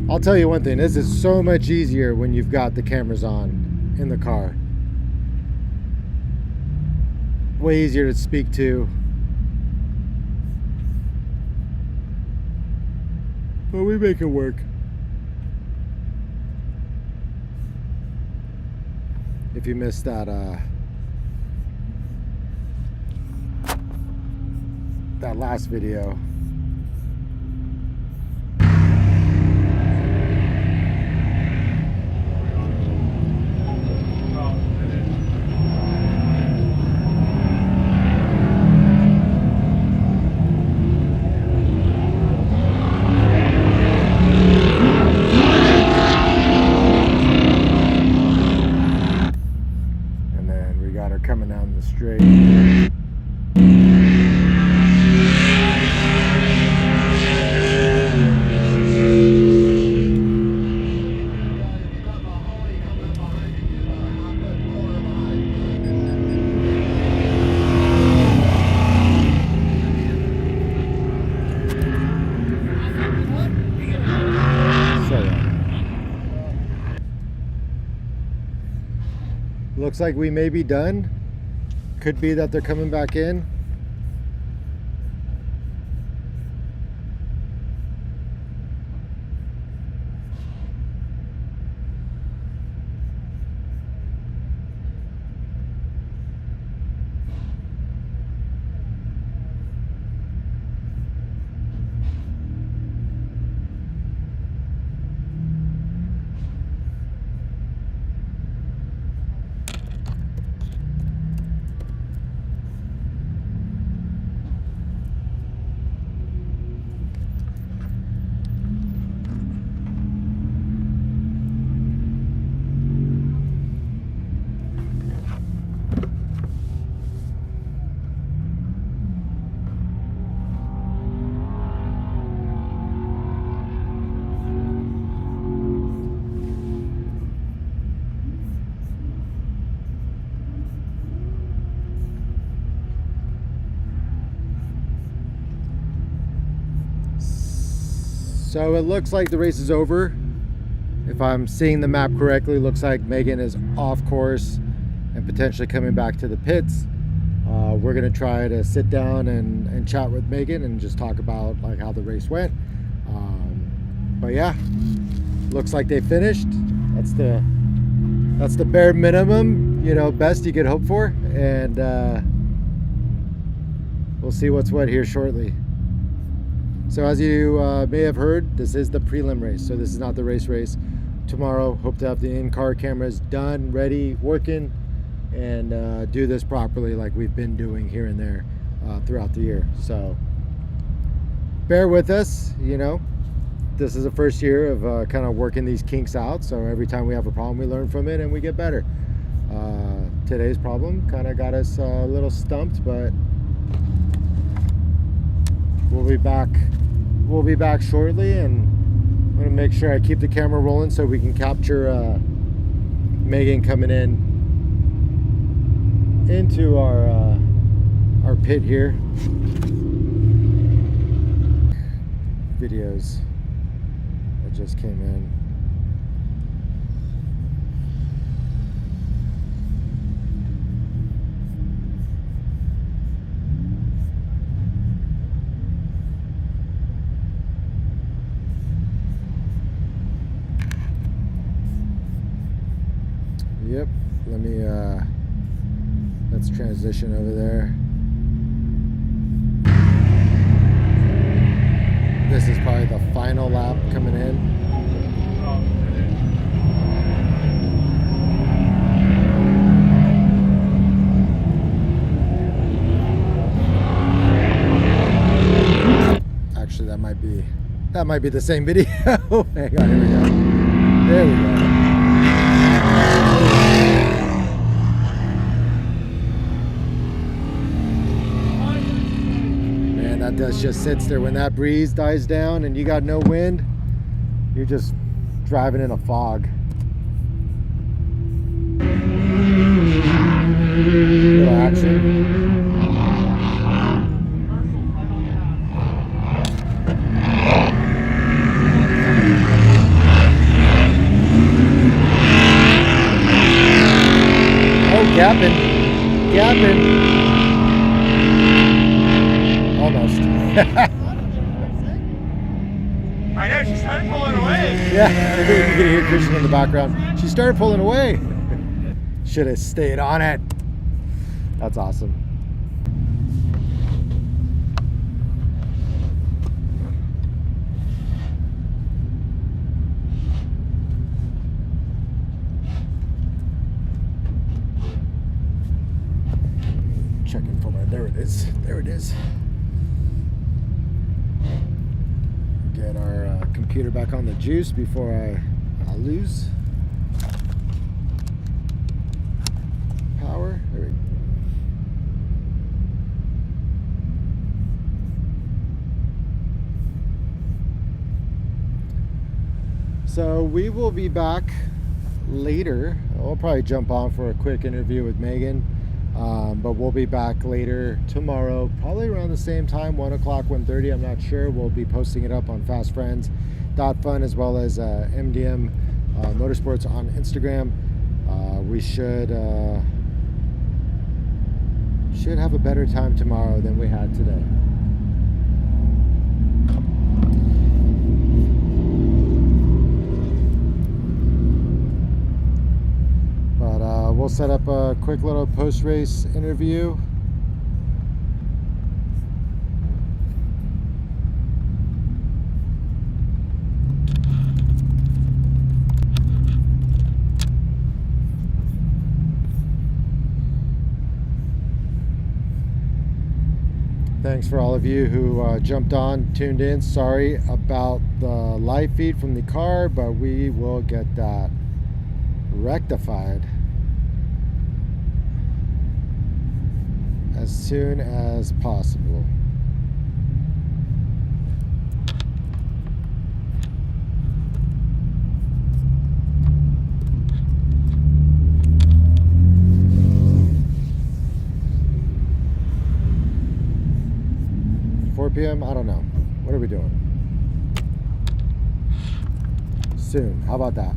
I'll tell you one thing, this is so much easier when you've got the cameras on in the car. Way easier to speak to. But we make it work. If you missed that that last video. Coming down the straight. Looks like we may be done. Could be that they're coming back in. So it looks like the race is over. If I'm seeing the map correctly, looks like Megan is off course and potentially coming back to the pits. We're gonna try to sit down and chat with Megan and just talk about like how the race went. But yeah, looks like they finished. That's the bare minimum, you know, best you could hope for. And we'll see what's what here shortly. So as you may have heard, this is the prelim race. So this is not the race. Tomorrow, hope to have the in-car cameras done, ready, working, and do this properly like we've been doing here and there throughout the year. So bear with us, you know. This is the first year of kind of working these kinks out. So every time we have a problem, we learn from it and we get better. Today's problem kind of got us a little stumped, but we'll be back shortly, and I'm going to make sure I keep the camera rolling so we can capture Megan coming into our pit here. Videos that just came in. Yep, let's transition over there. This is probably the final lap coming in. That might be the same video. Hang on, here we go. There we go. Man, that dust just sits there. When that breeze dies down and you got no wind, you're just driving in a fog. Little action. Gapping. Almost. I know, she started pulling away. Yeah, you can hear Christian in the background. She started pulling away. Should have stayed on it. That's awesome. Checking for my, there it is. There it is. Get our computer back on the juice before I lose power. There we go. So we will be back later. I'll probably jump on for a quick interview with Megan, but we'll be back later tomorrow, probably around the same time, 1 o'clock, 1:30. I'm not sure. We'll be posting it up on fastfriends.fun as well as MDM Motorsports on Instagram. We should have a better time tomorrow than we had today. We'll set up a quick little post-race interview. Thanks for all of you who jumped on, tuned in. Sorry about the live feed from the car, but we will get that rectified as soon as possible. PM, I don't know. What are we doing? Soon. How about that?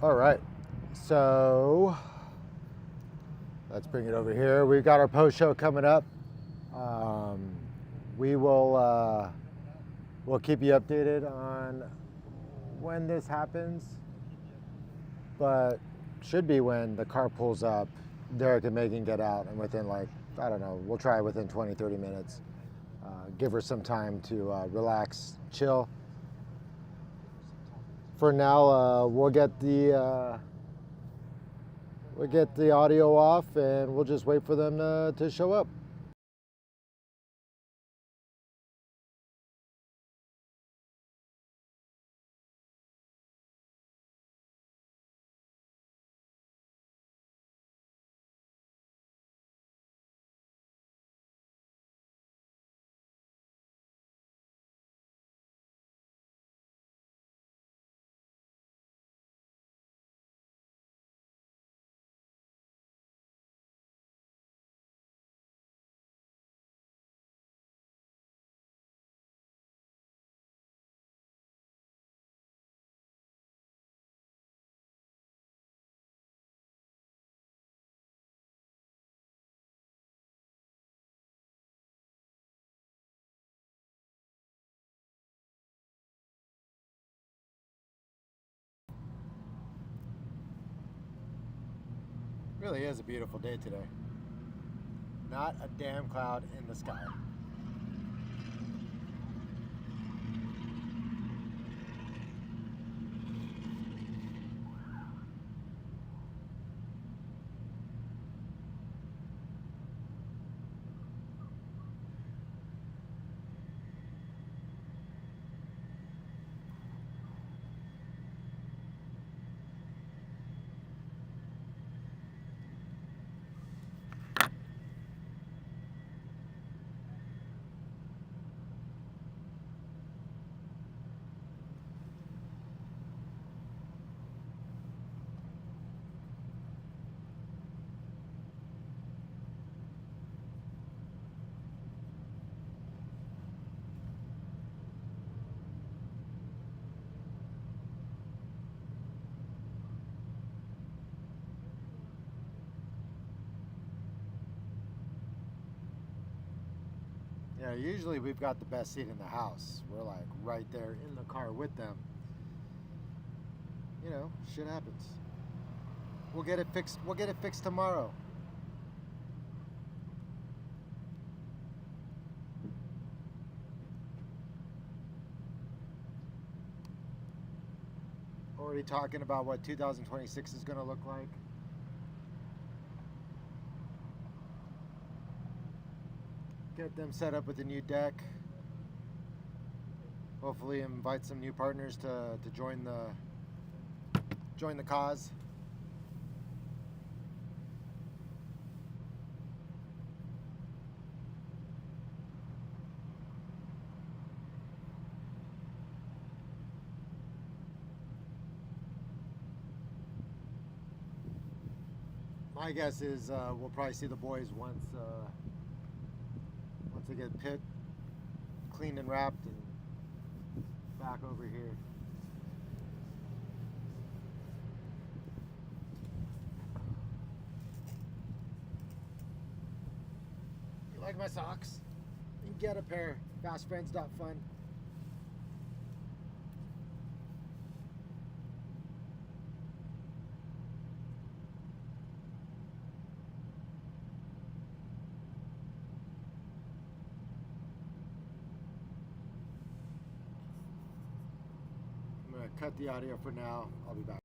All right, so let's bring it over here. We've got our post show coming up. We will we'll keep you updated on when this happens, but should be when the car pulls up, Derek and Megan get out, and within like, I don't know, we'll try within 20, 30 minutes. Give her some time to relax, chill. For now, we'll get the audio off, and we'll just wait for them to show up. Really is a beautiful day today. Not a damn cloud in the sky. Yeah, usually we've got the best seat in the house. We're like right there in the car with them. You know, shit happens. We'll get it fixed. We'll get it fixed tomorrow. Already talking about what 2026 is going to look like. Get them set up with a new deck. Hopefully invite some new partners to join the cause. My guess is we'll probably see the boys once they get pit cleaned and wrapped and back over here. You like my socks? You can get a pair. Fastfriends.fun. I'm going to cut the audio for now. I'll be back.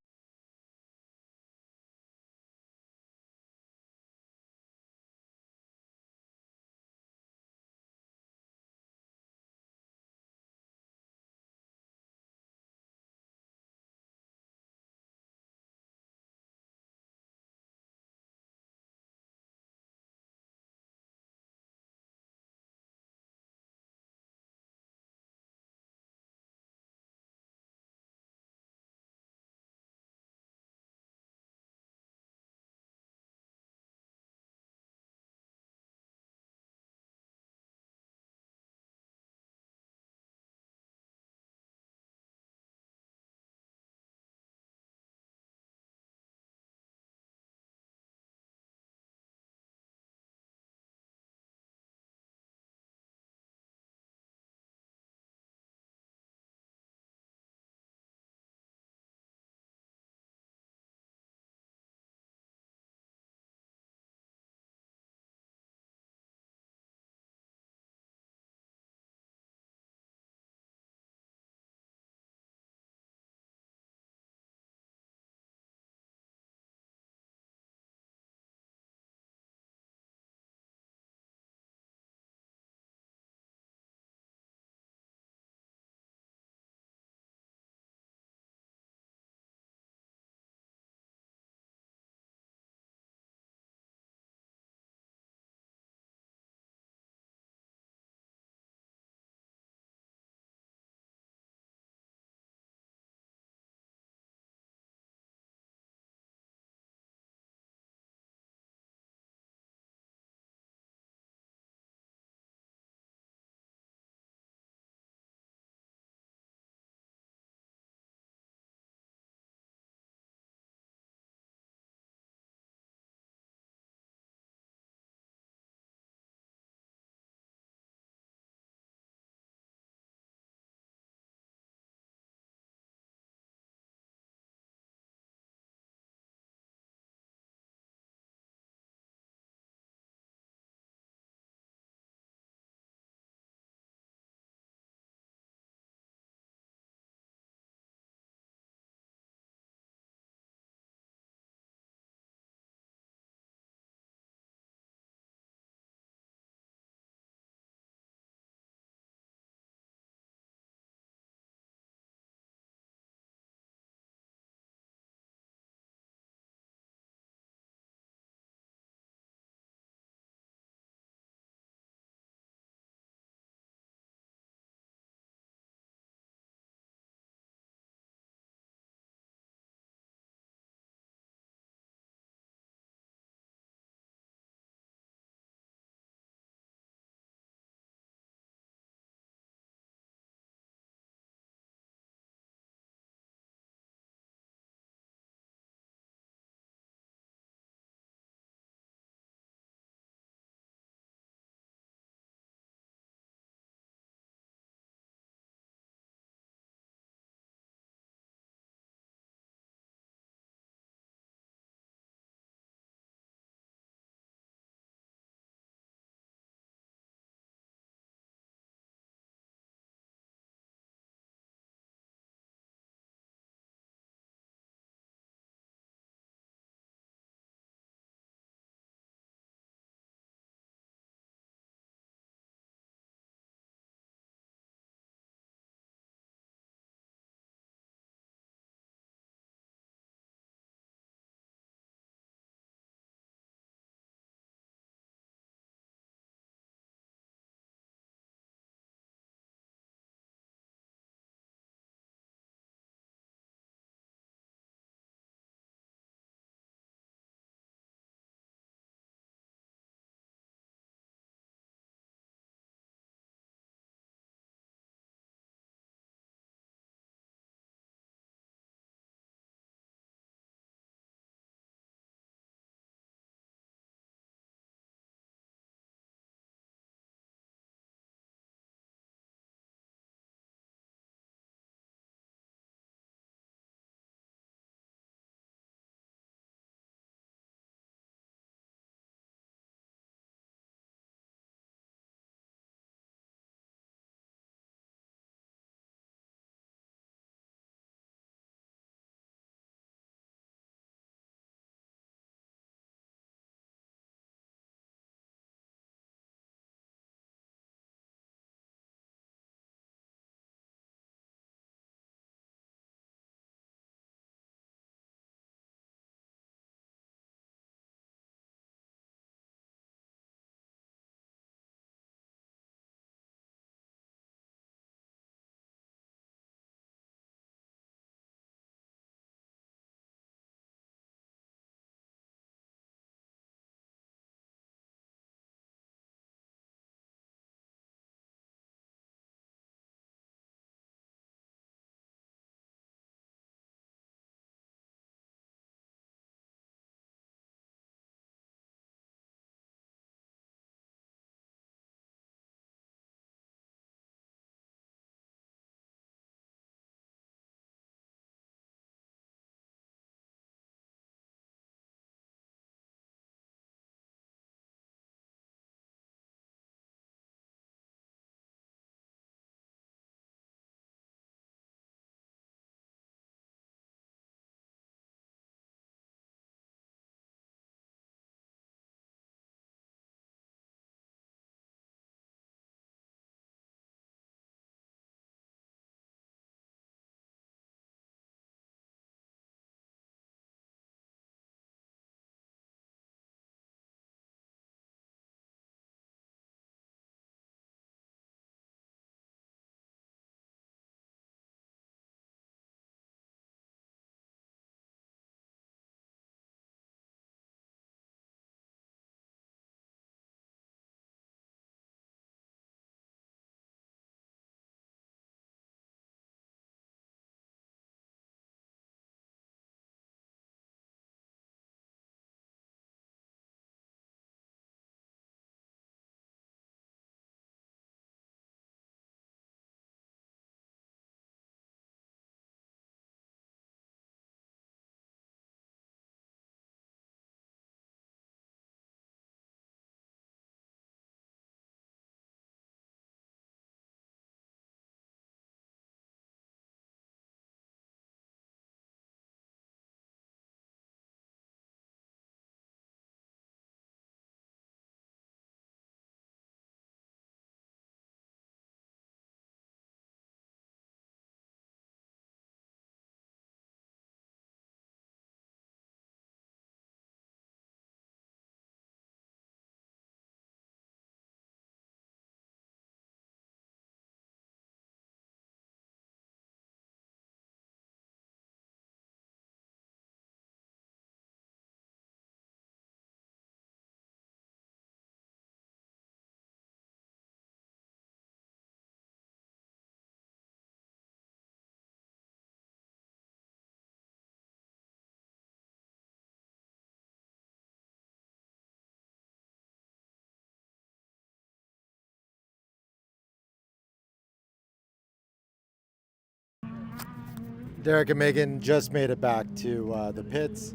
Derek and Megan just made it back to the pits.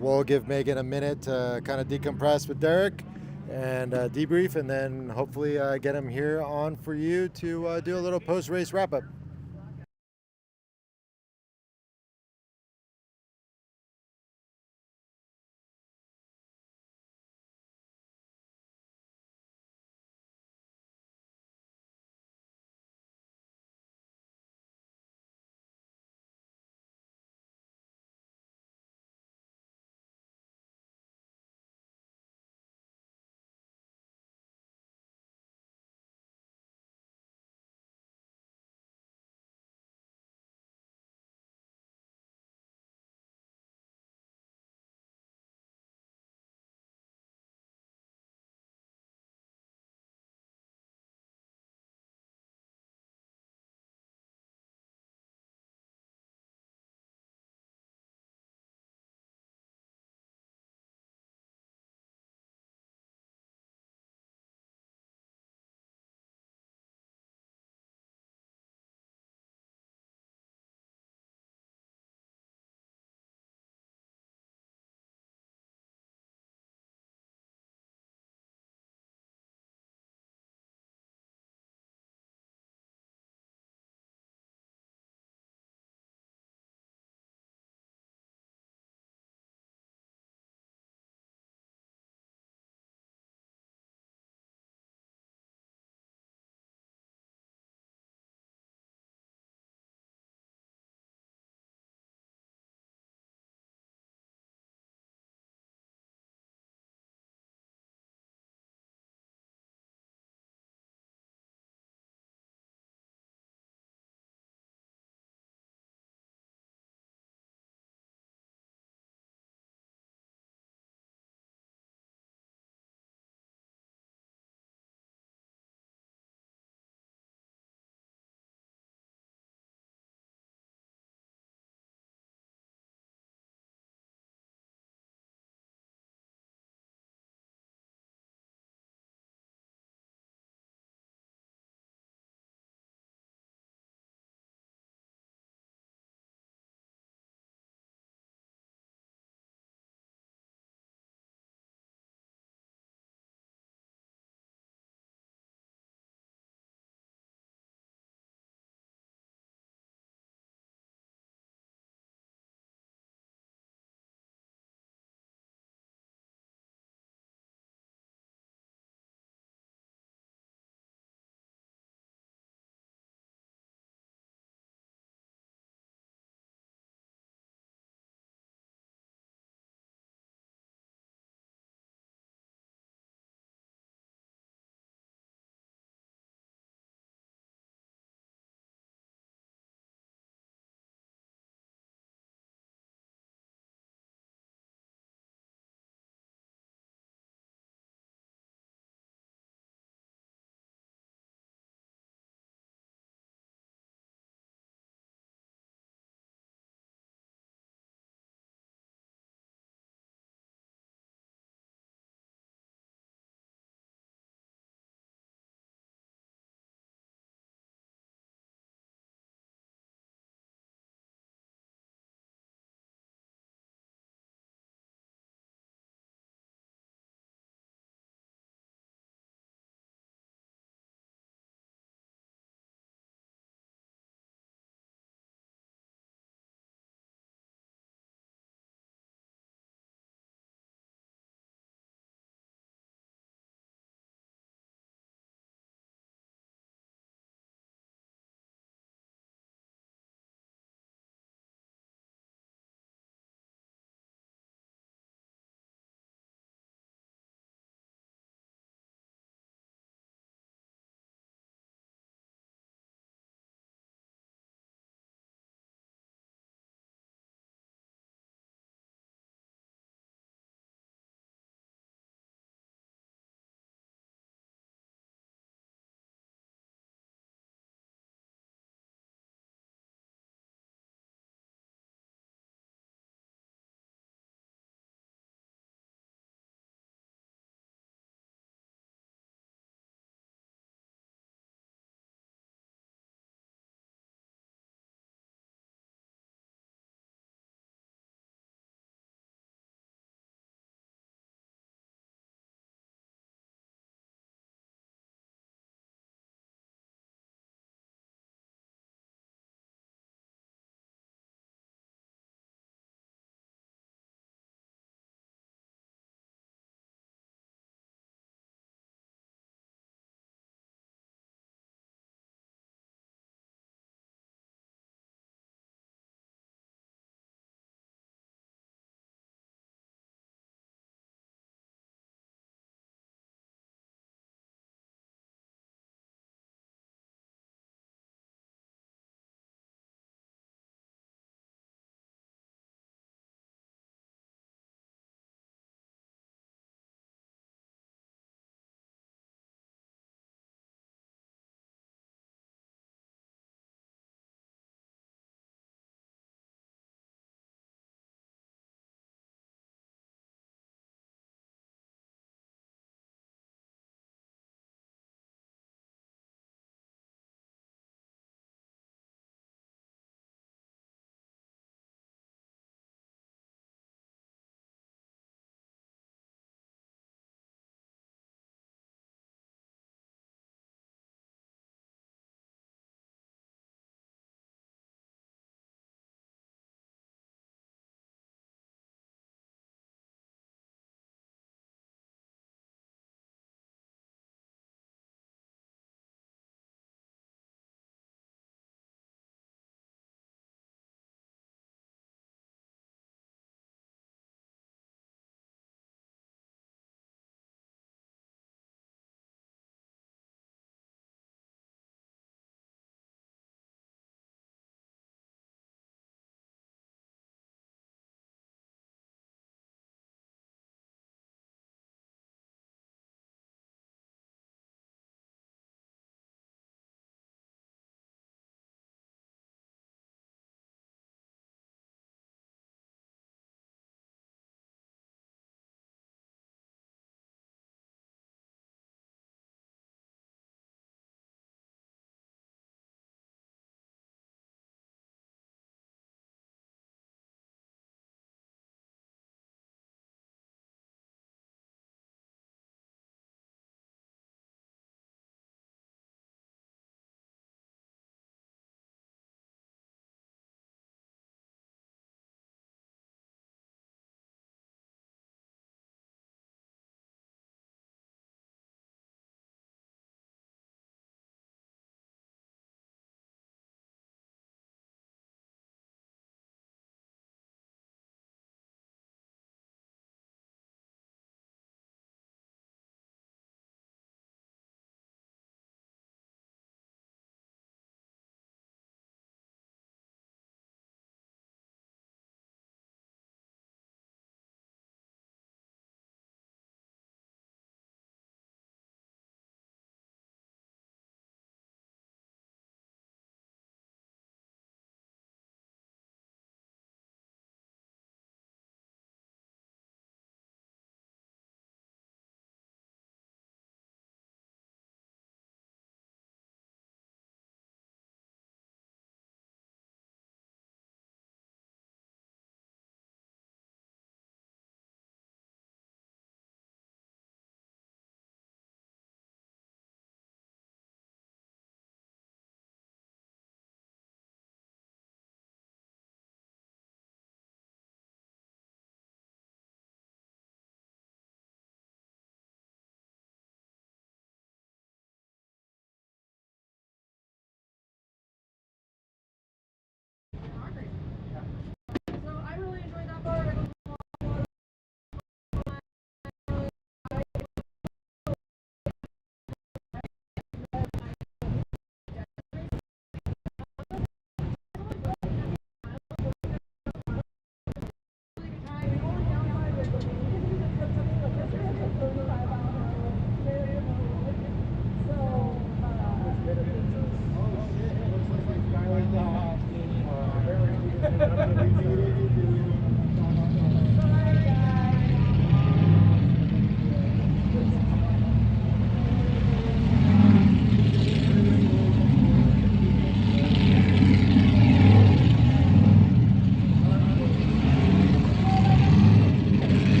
We'll give Megan a minute to kind of decompress with Derek and debrief, and then hopefully get him here on for you to do a little post-race wrap-up.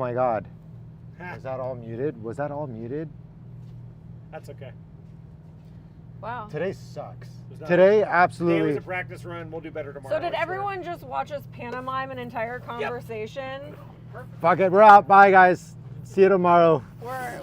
Oh my God. Was that all muted? Was that all muted? That's okay. Wow. Today sucks. There's not- Today, Today absolutely. was a practice run. We'll do better tomorrow. So did I swear. everyone just watch us pantomime an entire conversation? Fuck it, we're out. Bye, guys. See you tomorrow. We're